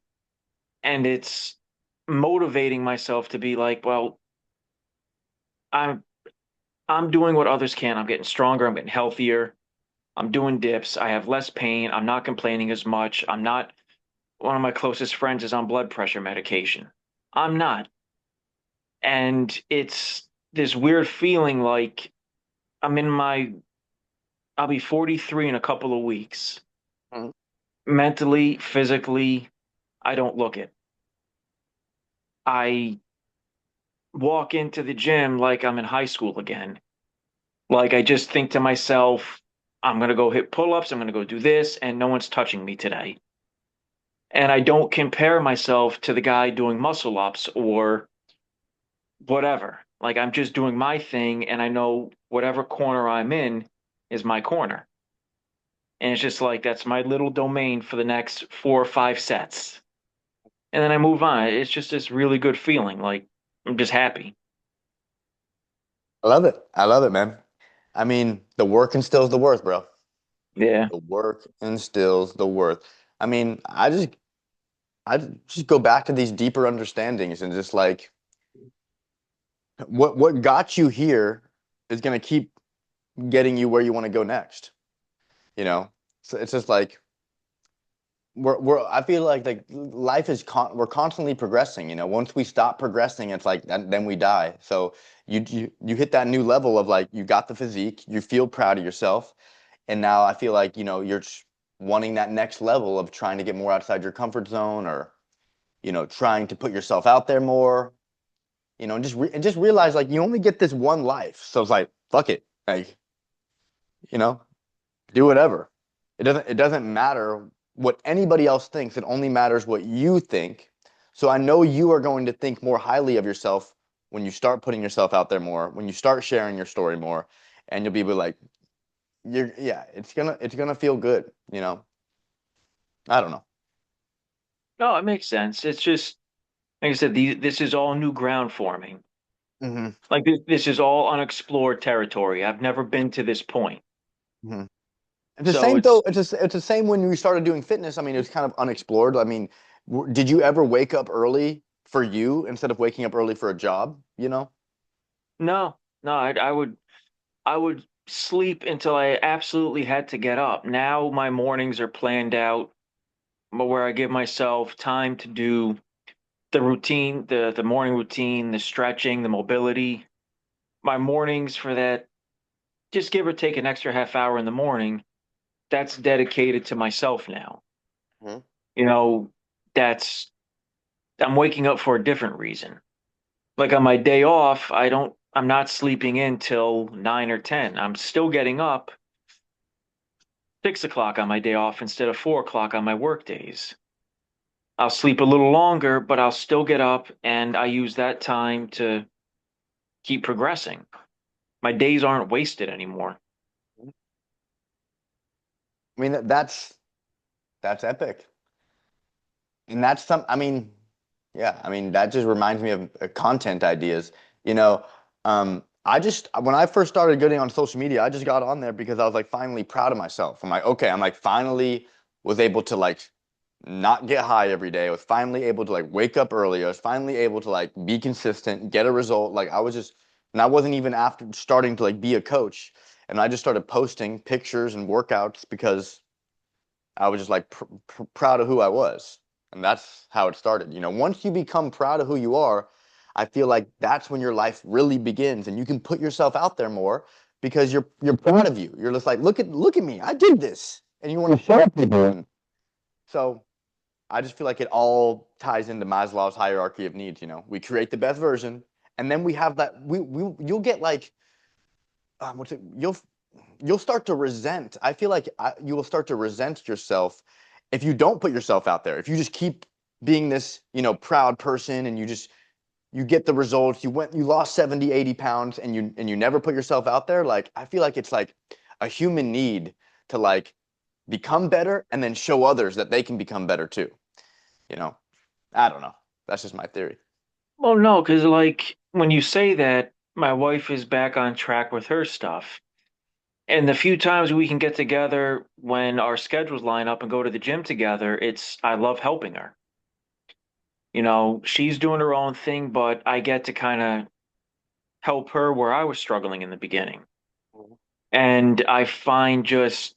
And it's motivating myself to be like, well, I'm I'm doing what others can't. I'm getting stronger, I'm getting healthier. I'm doing dips. I have less pain. I'm not complaining as much. I'm not one of my closest friends is on blood pressure medication. I'm not. And it's this weird feeling like I'm in my I'll be 43 in a couple of weeks. Hmm. Mentally, physically, I don't look it. I walk into the gym like I'm in high school again. Like I just think to myself, I'm gonna go hit pull-ups, I'm gonna go do this, and no one's touching me today. And I don't compare myself to the guy doing muscle ups or whatever. Like I'm just doing my thing, and I know whatever corner I'm in is my corner. And it's just like that's my little domain for the next 4 or 5 sets. And then I move on. It's just this really good feeling. Like I'm just happy. I love it. I love it, man. I mean, the work instills the worth, bro. Yeah. The work instills the worth. I mean, I just go back to these deeper understandings and just like what got you here is gonna keep getting you where you want to go next. You know, so it's just like we're I feel like life is we're constantly progressing. Once we stop progressing, it's like then we die. So you hit that new level of like you got the physique, you feel proud of yourself, and now I feel like you're wanting that next level of trying to get more outside your comfort zone, or trying to put yourself out there more. And just realize like you only get this one life, so it's like fuck it, like you know do whatever. It doesn't matter what anybody else thinks. It only matters what you think. So I know you are going to think more highly of yourself when you start putting yourself out there more, when you start sharing your story more, and you'll be like, yeah, it's gonna feel good. I don't know. No, it makes sense. It's just like I said, this is all new ground for me. Hmm. Like this is all unexplored territory. I've never been to this point. Hmm. It's the So same though. it's It's the same when we started doing fitness. I mean, it was kind of unexplored. I mean, did you ever wake up early for you instead of waking up early for a job? no, no, I would sleep until I absolutely had to get up. Now my mornings are planned out where I give myself time to do the routine, the morning routine, the stretching, the mobility. My mornings for that, just give or take an extra half hour in the morning, that's dedicated to myself now. Hmm. You know, that's I'm waking up for a different reason. Like on my day off, I'm not sleeping in till 9 or 10. I'm still getting up 6 o'clock on my day off instead of 4 o'clock on my work days. I'll sleep a little longer, but I'll still get up and I use that time to keep progressing. My days aren't wasted anymore. I mean, that's epic. And that's I mean, yeah, I mean, that just reminds me of content ideas. You know, when I first started getting on social media, I just got on there because I was like finally proud of myself. I'm like, okay, I'm like finally was able to like not get high every day. I was finally able to like wake up early. I was finally able to like be consistent, get a result. Like I was just, and I wasn't even after starting to like be a coach. And I just started posting pictures and workouts because I was just like proud of who I was. And that's how it started. You know, once you become proud of who you are, I feel like that's when your life really begins and you can put yourself out there more because you're proud of you. You're just like, look at me. I did this. And you want to show people. And so I just feel like it all ties into Maslow's hierarchy of needs, you know. We create the best version and then we have that you'll get like what's it you'll start to resent. I feel like you will start to resent yourself if you don't put yourself out there. If you just keep being this, you know, proud person and you get the results, you lost 70, 80 pounds and you never put yourself out there. Like I feel like it's like a human need to like become better and then show others that they can become better too. You know, I don't know. That's just my theory. Well, no, because like when you say that, my wife is back on track with her stuff. And the few times we can get together when our schedules line up and go to the gym together, I love helping her. You know, she's doing her own thing, but I get to kind of help her where I was struggling in the beginning. And I find just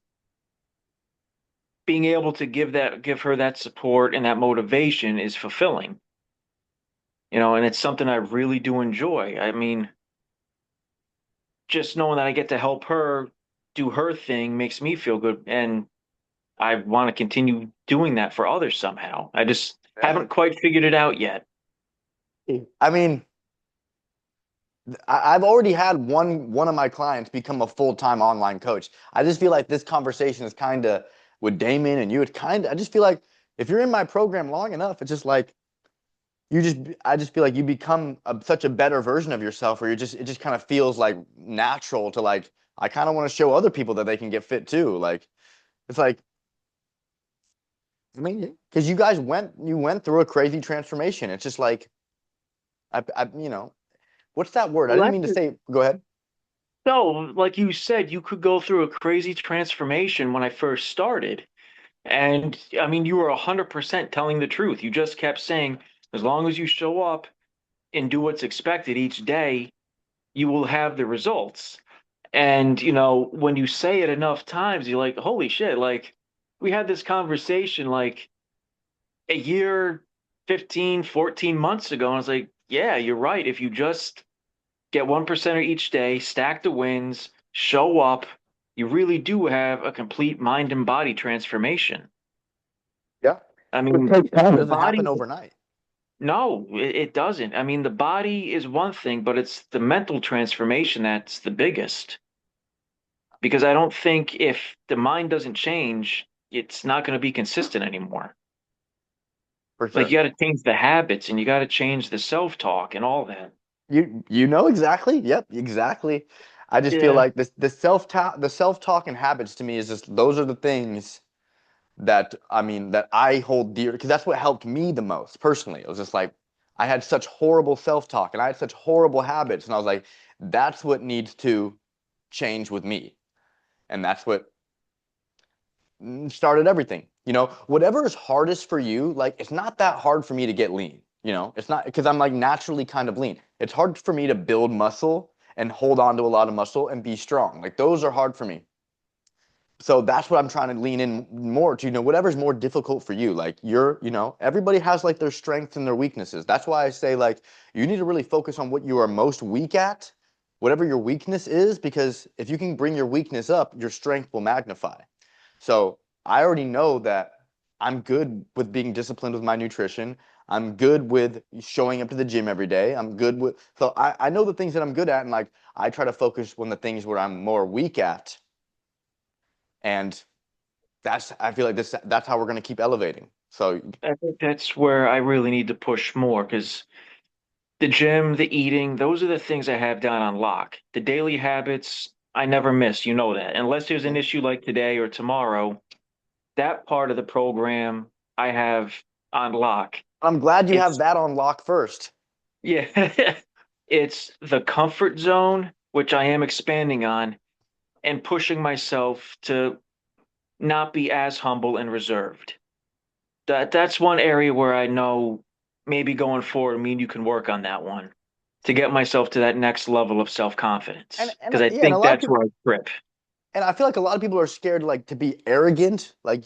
being able to give her that support and that motivation is fulfilling. You know, and it's something I really do enjoy. I mean, just knowing that I get to help her do her thing makes me feel good, and I want to continue doing that for others somehow. I just Yeah. haven't quite figured it out yet. I mean, I've already had one of my clients become a full-time online coach. I just feel like this conversation is kind of with Damon and you. It's kind of I just feel like if you're in my program long enough, it's just like I just feel like you become such a better version of yourself, where it just kind of feels like natural to like I kind of want to show other people that they can get fit too. Like it's like I mean, because you went through a crazy transformation. It's just like you know what's that word? I Well, didn't mean to say. Go ahead. no, like you said, you could go through a crazy transformation when I first started. And I mean, you were 100% telling the truth. You just kept saying, as long as you show up and do what's expected each day, you will have the results. And, you know, when you say it enough times, you're like, holy shit, like we had this conversation like a year, 15, 14 months ago. And I was like, yeah, you're right. If you just get 1% each day, stack the wins, show up, you really do have a complete mind and body transformation. Yeah. I It mean, takes time. It the doesn't happen body, overnight. no, it doesn't. I mean, the body is one thing, but it's the mental transformation that's the biggest. Because I don't think if the mind doesn't change, it's not going to be consistent anymore. For Like sure. you got to change the habits and you got to change the self-talk and all that. You know exactly. Yep, exactly. I just feel Yeah. like this the self-talk and habits to me is just those are the things that I mean that I hold dear because that's what helped me the most personally. It was just like I had such horrible self-talk and I had such horrible habits and I was like that's what needs to change with me. And that's what started everything. You know, whatever is hardest for you, like it's not that hard for me to get lean. You know, it's not because I'm like naturally kind of lean. It's hard for me to build muscle and hold on to a lot of muscle and be strong. Like those are hard for me. So that's what I'm trying to lean in more to, you know, whatever's more difficult for you. Like you know, everybody has like their strengths and their weaknesses. That's why I say like you need to really focus on what you are most weak at, whatever your weakness is, because if you can bring your weakness up, your strength will magnify. So I already know that I'm good with being disciplined with my nutrition. I'm good with showing up to the gym every day. I'm good with, so I know the things that I'm good at, and like I try to focus on the things where I'm more weak at. And I feel like that's how we're going to keep elevating. So I think that's where I really need to push more because the gym, the eating, those are the things I have down on lock. The daily habits, I never miss. You know that. Unless there's an mhm. issue like today or tomorrow, that part of the program I have on lock. I'm glad you have It's that on lock first. Yeah, it's the comfort zone which I am expanding on, and pushing myself to not be as humble and reserved. That's one area where I know maybe going forward, me and you can work on that one to get myself to that next level of And self-confidence. and Because I yeah, and a think lot of that's people, where I trip. and I feel like a lot of people are scared like to be arrogant. Like,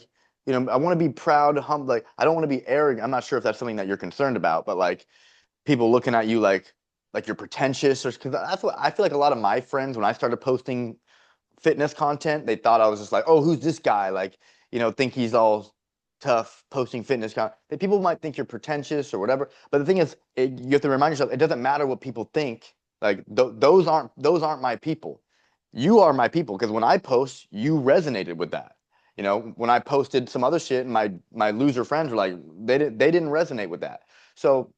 I want to be proud, humble. Like, I don't want to be arrogant. I'm not sure if that's something that you're concerned about, but like people looking at you like you're pretentious, or because that's what I feel like a lot of my friends when I started posting fitness content, they thought I was just like, oh, who's this guy? Like, think he's all tough posting fitness content. People might think you're pretentious or whatever. But the thing is, you have to remind yourself, it doesn't matter what people think. Like those aren't my people. You are my people because when I post, you resonated with that. When I posted some other shit, and my loser friends were like, they didn't resonate with that. So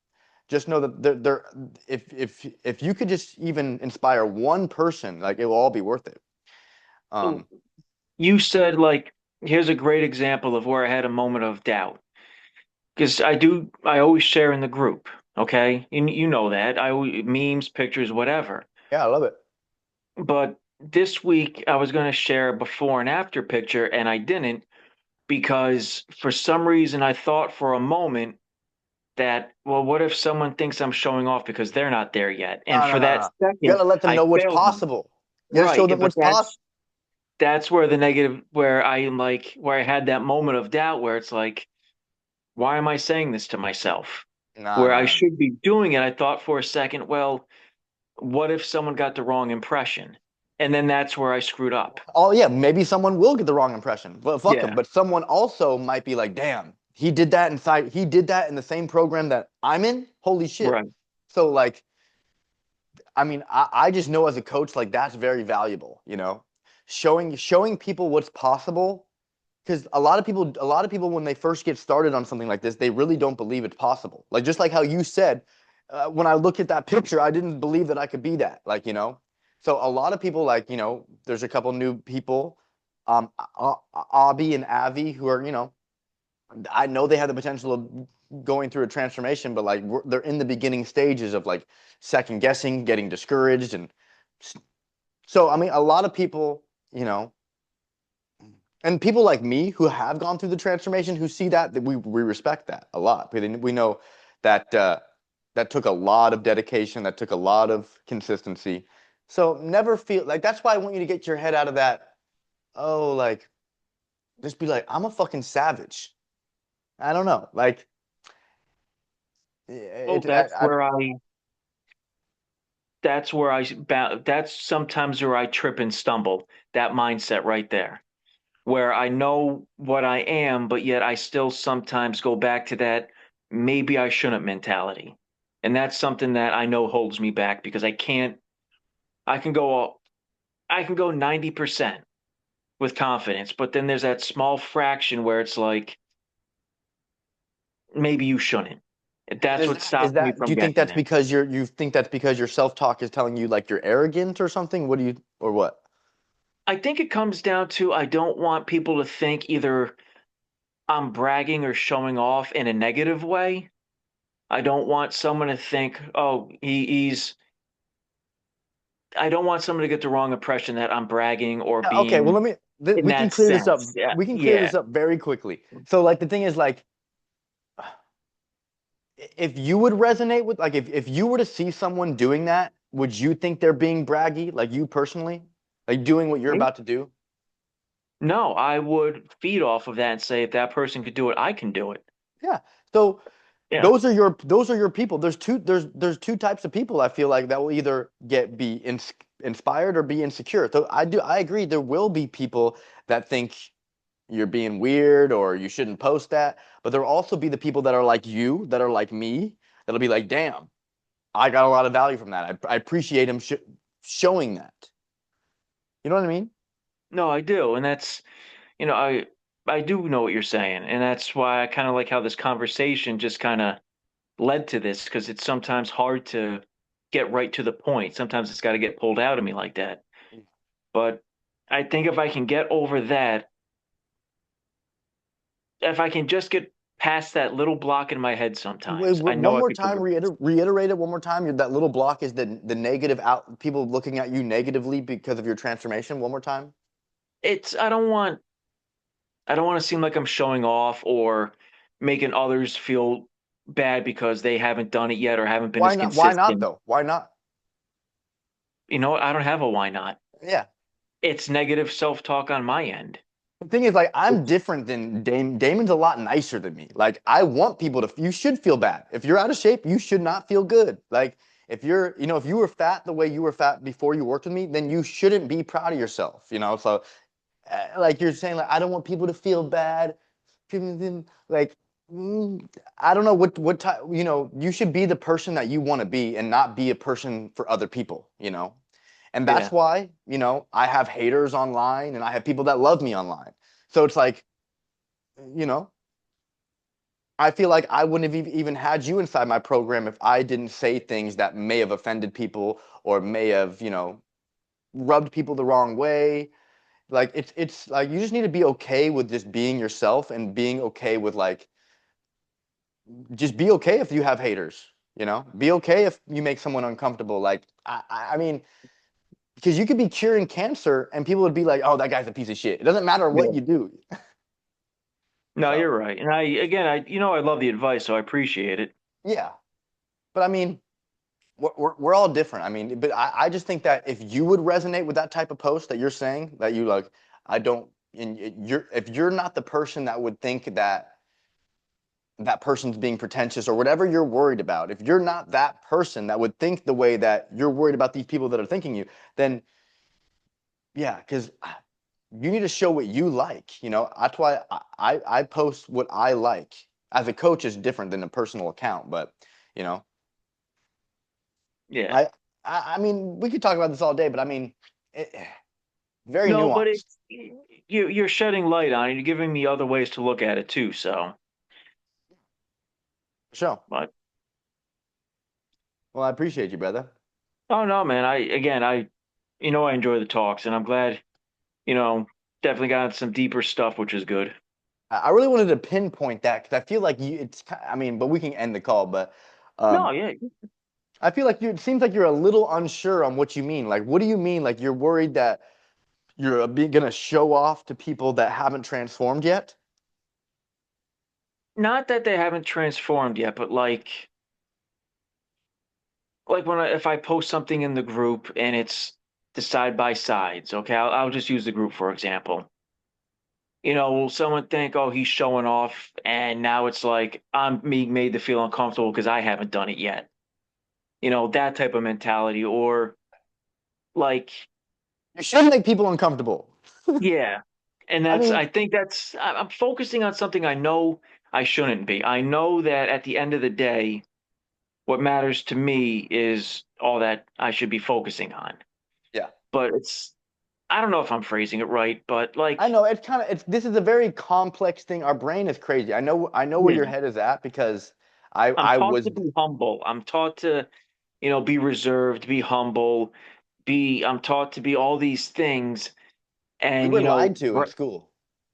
just know that if you could just even inspire one person, like it will all be worth it. Oh, Um, you said like, here's a great example of where I had a moment of doubt. Because I always share in the group, okay? You know that. Memes, pictures, whatever. yeah, I love it. But this week I was going to share a before and after picture, and I didn't because for some reason I thought for a moment that, well, what if someone thinks I'm showing off because they're not there yet? And No, no, for no, that no. You second, gotta let them I know what's failed them. possible. You gotta show Right. them But what's possible. that's where the negative, where I like, where I had that moment of doubt where it's like, why am I saying this to myself? No, Where no, I no. should be doing it, I thought for a second, well, what if someone got the wrong impression? And then that's where I screwed up. Oh yeah, maybe someone will get the wrong impression. Well, fuck them. Yeah, But someone also might be like, damn, he did that inside. He did that in the same program that I'm in. Holy shit. right. So like, I mean, I just know as a coach, like that's very valuable. Showing people what's possible. Because a lot of people, when they first get started on something like this, they really don't believe it's possible. Like just like how you said, when I look at that picture, I didn't believe that I could be that. So a lot of people, like there's a couple new people, Abby and Avi, who are I know they have the potential of going through a transformation, but like they're in the beginning stages of like second guessing, getting discouraged, and so I mean, a lot of people, you know and people like me who have gone through the transformation who see that we respect that a lot. We know that that took a lot of dedication, that took a lot of consistency. So never feel like that's why I want you to get your head out of that. Oh, like just be like, I'm a fucking savage. I don't know. Like Well, it, that's sometimes where I trip and stumble. That mindset right there, where I know what I am, but yet I still sometimes go back to that maybe I shouldn't mentality. And that's something that I know holds me back because I can go I can go 90% with confidence, but then there's that small fraction where it's like maybe you shouldn't. and That's is what that is stops me that do from you think getting that's there. because you think that's because your self-talk is telling you like you're arrogant or something? What do you or what? I think it comes down to I don't want people to think either I'm bragging or showing off in a negative way. I don't want someone to think, oh, he's. I don't want someone to get the wrong impression that I'm bragging or Yeah, okay, well being in we can that clear this up. sense. Yeah, We can clear yeah. this up very quickly. So like the thing is like if you would resonate with like if you were to see someone doing that, would you think they're being braggy, like you personally? Like doing what you're Me? about to do? No, I would feed off of that and say if that person could do it, I can do it. Yeah. So Yeah. those are your people. There's two types of people I feel like that will either be inspired or be insecure. So I agree there will be people that think you're being weird or you shouldn't post that, but there'll also be the people that are like you, that are like me, that'll be like, damn, I got a lot of value from that. I appreciate him showing that. You know what I mean? No, I do, and that's you know I do know what you're saying, and that's why I kind of like how this conversation just kind of led to this because it's sometimes hard to get right to the point. Sometimes it's got to get pulled out of me like that. But I think if I can get over that, if I can just get past that little block in my head Wait, sometimes. I know one I more could do time, it. reiterate it one more time. That little block is the negative out people looking at you negatively because of your transformation. One more time. It's I don't want to seem like I'm showing off or making others feel bad because they haven't done it yet or haven't been Why as not? Why not consistent. though? Why not? You know what? I don't have a why not. Yeah. It's negative self-talk on my end. The thing is, like, I'm different than Damon. Damon's a lot nicer than me. Like, I want people to, you should feel bad. If you're out of shape, you should not feel good. Like, if you're, if you were fat the way you were fat before you worked with me, then you shouldn't be proud of yourself, So, like you're saying, like, I don't want people to feel bad. Like, I don't know what type, you should be the person that you want to be and not be a person for other people. And that's Yeah. why, I have haters online and I have people that love me online. So it's like, you know, I feel like I wouldn't have even had you inside my program if I didn't say things that may have offended people or may have, rubbed people the wrong way. Like it's like you just need to be okay with just being yourself and being okay with like just be okay if you have haters. Be okay if you make someone uncomfortable. Like I mean, because you could be curing cancer and people would be like, "Oh, that guy's a piece of shit." It doesn't matter what Yeah. you do. No, So you're right. And I love the advice, so I appreciate it. yeah, but I mean, we're all different. I mean, but I just think that if you would resonate with that type of post that you're saying that you like, I don't, and you're if you're not the person that would think that that person's being pretentious or whatever you're worried about, if you're not that person that would think the way that you're worried about these people that are thinking you, then yeah, because you need to show what you like. That's why I post what I like. As a coach is different than a personal account, but you know, Yeah. I I mean, we could talk about this all day, but I mean, it, very No, but nuanced. it's you're shedding light on it. You're giving me other ways to look at it too. So, Sure. but Well, I appreciate you, brother. oh no, man. I enjoy the talks, and I'm glad. You know, definitely got some deeper stuff, which is good. I really wanted to pinpoint that because I feel like you. I mean, but we can end the call. But No, um, yeah, I feel like you. It seems like you're a little unsure on what you mean. Like, what do you mean? Like, you're worried that you're gonna show off to people that haven't transformed yet? not that they haven't transformed yet, but like if I post something in the group and it's the side by sides. Okay, I'll just use the group for example. Will someone think, oh, he's showing off, and now it's like I'm being made to feel uncomfortable because I haven't done it yet. That type of mentality, or like, You shouldn't make people uncomfortable. yeah. And I mean, I think I'm focusing on something I know I shouldn't be. I know that at the end of the day, what matters to me is all that I should be focusing on. yeah. But I don't know if I'm phrasing it right, but I like, know it's kind of it's this is a very complex thing. Our brain is crazy. I know where your yeah, head is at because I I'm I taught was to be humble. I'm taught to, be reserved, be humble, I'm taught to be all these things. we And, were lied to in school.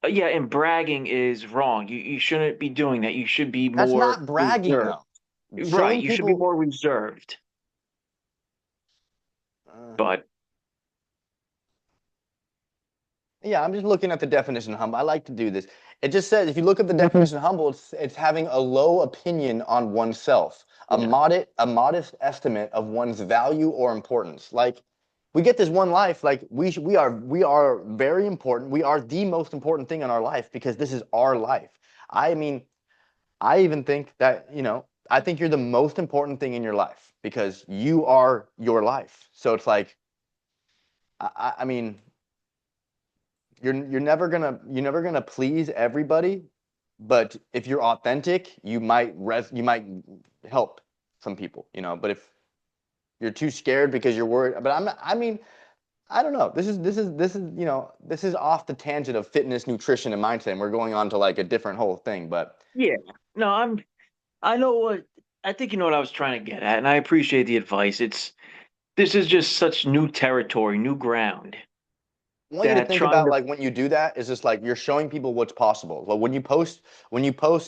yeah, and bragging is wrong. You shouldn't be doing that. You should be That's more not bragging reserved. though. Right. Showing You should be people more reserved. uh, But yeah, I'm just looking at the definition of humble. I like to do this. It just says if you look at the definition of humble, it's having a low opinion on oneself, yeah, a modest estimate of one's value or importance. Like we get this one life, like we are very important. We are the most important thing in our life because this is our life. I mean, I even think that, I think you're the most important thing in your life because you are your life. So it's like I mean, you're never gonna please everybody, but if you're authentic, you might help some people. But if you're too scared because you're worried, but I mean, I don't know. This is off the tangent of fitness, nutrition, and mindset. And we're going on to like a different whole thing, but yeah. No, I know I think you know what I was trying to get at, and I appreciate the advice. This is just such new territory, new ground. I want you to that think trying about to, like when you do that is just like you're showing people what's possible. Like when you post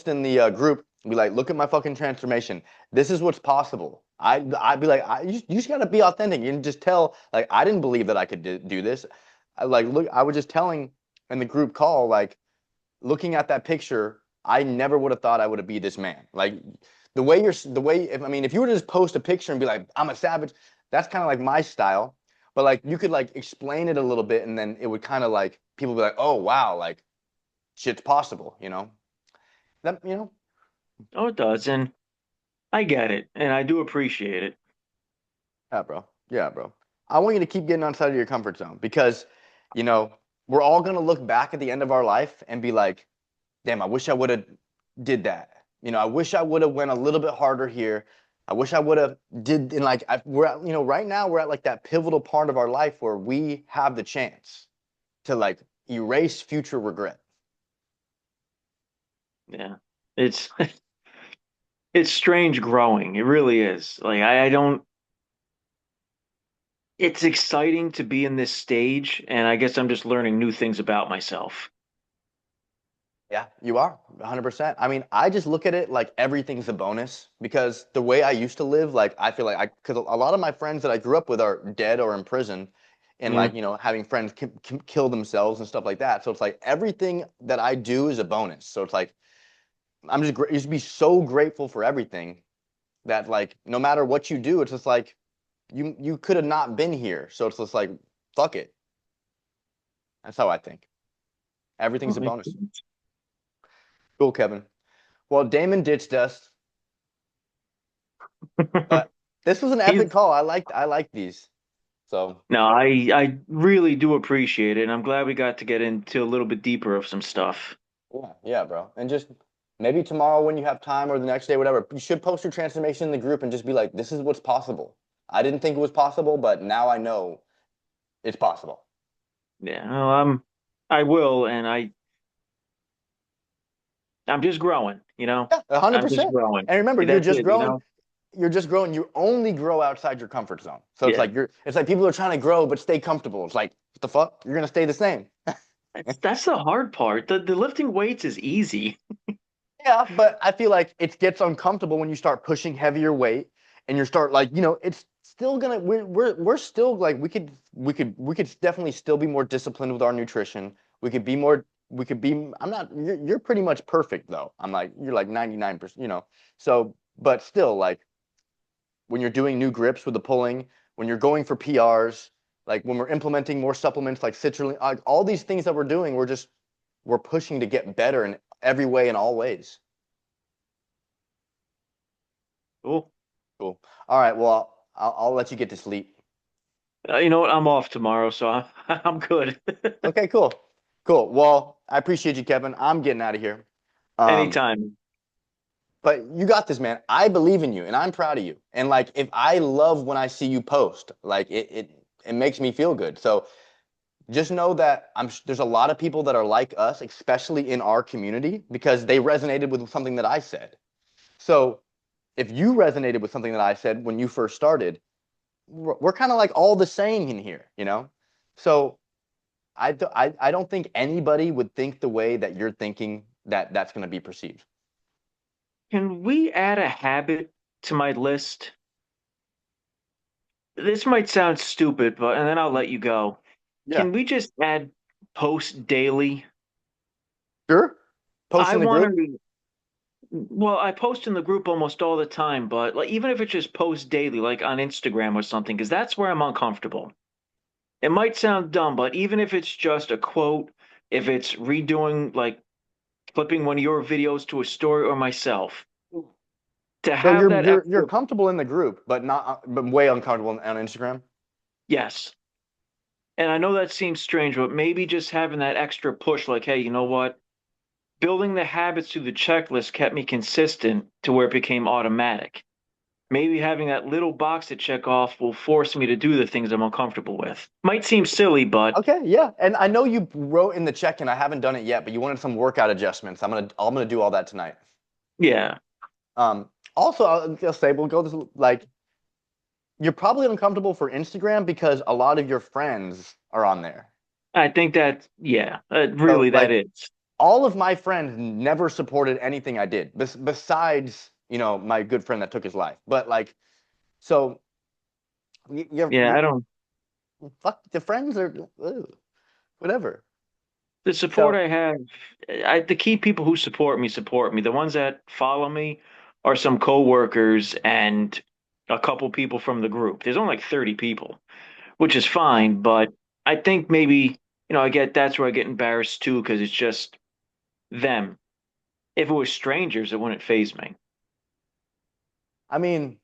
in the group, be like, look at my fucking transformation. This is what's possible. I'd be like, you just gotta be authentic. You can just tell like I didn't believe that I could do this. I was just telling in the group call like looking at that picture, I never would have thought I would have be this man. Like the way if I mean if you were to just post a picture and be like I'm a savage, that's kind of like my style. But like you could like explain it a little bit, and then it would kind of like people be like, oh wow, like shit's possible, you know? That you know? oh, it does. And I get it. And I do appreciate it. Yeah, bro. Yeah, bro. I want you to keep getting outside of your comfort zone because, you know, we're all gonna look back at the end of our life and be like, damn, I wish I would have did that. You know, I wish I would have went a little bit harder here. I wish I would have did and like we're at, you know, right now we're at like that pivotal part of our life where we have the chance to like erase future regret. Yeah. It's it's strange growing. It really is. Like I don't it's exciting to be in this stage, and I guess I'm just learning new things about myself. Yeah, you are 100%. I mean, I just look at it like everything's a bonus because the way I used to live, like I feel like because a lot of my friends that I grew up with are dead or in prison and Yeah. like, you know, having friends kill themselves and stuff like that. So it's like everything that I do is a bonus. So it's like, you should be so grateful for everything that like, no matter what you do, it's just like, you could have not been here. So it's just like, fuck it. That's how I think. Oh, Everything's a makes bonus. sense. Cool, Kevin. Well, Damon ditched us. But this was an He's epic call. I liked these. So no, I really do appreciate it, and I'm glad we got to get into a little bit deeper of some stuff. yeah, yeah, bro. And just maybe tomorrow when you have time or the next day, whatever, you should post your transformation in the group and just be like, this is what's possible. I didn't think it was possible, but now I know it's possible. Yeah, well, I will, and I'm just growing, you know. Yeah, a hundred I'm just percent. growing. And remember, That's it, you know. you're just growing, you only grow outside your comfort zone. So Yeah, it's like people are trying to grow but stay comfortable. It's like, what the fuck? You're gonna stay the same. that's the hard part. The lifting weights is easy. Yeah, but I feel like it gets uncomfortable when you start pushing heavier weight and you start like, you know, it's still gonna we're still like we could definitely still be more disciplined with our nutrition. We could be I'm not you're pretty much perfect though. I'm like you're like 99%, you know. So, but still like when you're doing new grips with the pulling, when you're going for PRs, like when we're implementing more supplements like citrulline, like all these things that we're doing, we're pushing to get better in every way in all ways. Cool. Cool. All right. Well, I'll let you get to sleep. You know what? I'm off tomorrow, so I'm good. Okay. Cool. Cool. Well, I appreciate you, Kevin. I'm getting out of here. Um, Anytime. but you got this, man. I believe in you, and I'm proud of you. And like, if I love when I see you post, like it makes me feel good. So just know that there's a lot of people that are like us, especially in our community, because they resonated with something that I said. So if you resonated with something that I said when you first started, we're kind of like all the same in here, you know? So I don't think anybody would think the way that you're thinking that that's going to be perceived. Can we add a habit to my list? This might sound stupid, but and then I'll let you go. Yeah, Can we just add post daily? sure. Post I in the want group. to, well, I post in the group almost all the time, but like even if it's just post daily, like on Instagram or something, because that's where I'm uncomfortable. It might sound dumb, but even if it's just a quote, if it's redoing, like flipping one of your videos to a story or myself, to So have that you're extra, comfortable in the group, but not but way uncomfortable on Instagram. yes. And I know that seems strange, but maybe just having that extra push, like, hey, you know what? Building the habits through the checklist kept me consistent to where it became automatic. Maybe having that little box to check off will force me to do the things I'm uncomfortable with. Might seem silly, but Okay, yeah. And I know you wrote in the check-in, I haven't done it yet, but you wanted some workout adjustments. I'm gonna do all that tonight. yeah. Also, I'll say we'll go this like you're probably uncomfortable for Instagram because a lot of your friends are on there. I think that, yeah, So really that like is. all of my friends never supported anything I did, besides, my good friend that took his life. But like, so Yeah, I don't, fuck the friends are ugh, whatever. the support So I have, the key people who support me. The ones that follow me are some coworkers and a couple people from the group. There's only like 30 people, which is fine, but I think maybe, that's where I get embarrassed too, because it's just them. If it was strangers, it wouldn't faze me. I mean,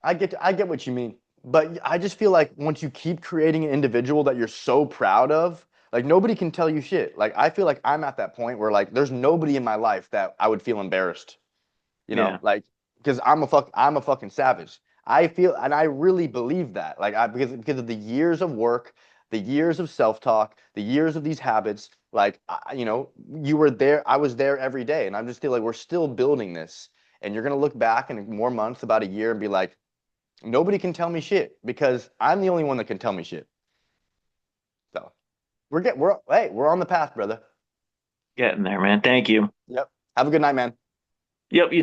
I get what you mean, but I just feel like once you keep creating an individual that you're so proud of, like nobody can tell you shit. Like I feel like I'm at that point where like there's nobody in my life that I would feel embarrassed, Yeah. like because I'm a fucking savage. I feel and I really believe that. Like because of the years of work, the years of self-talk, the years of these habits, like you were there, I was there every day, and I'm just feel like we're still building this. And you're gonna look back in more months, about a year, and be like, nobody can tell me shit because I'm the only one that can tell me shit. So we're on the path, brother. Getting there, man. Thank you. Yep. Have a good night, man. Yep, you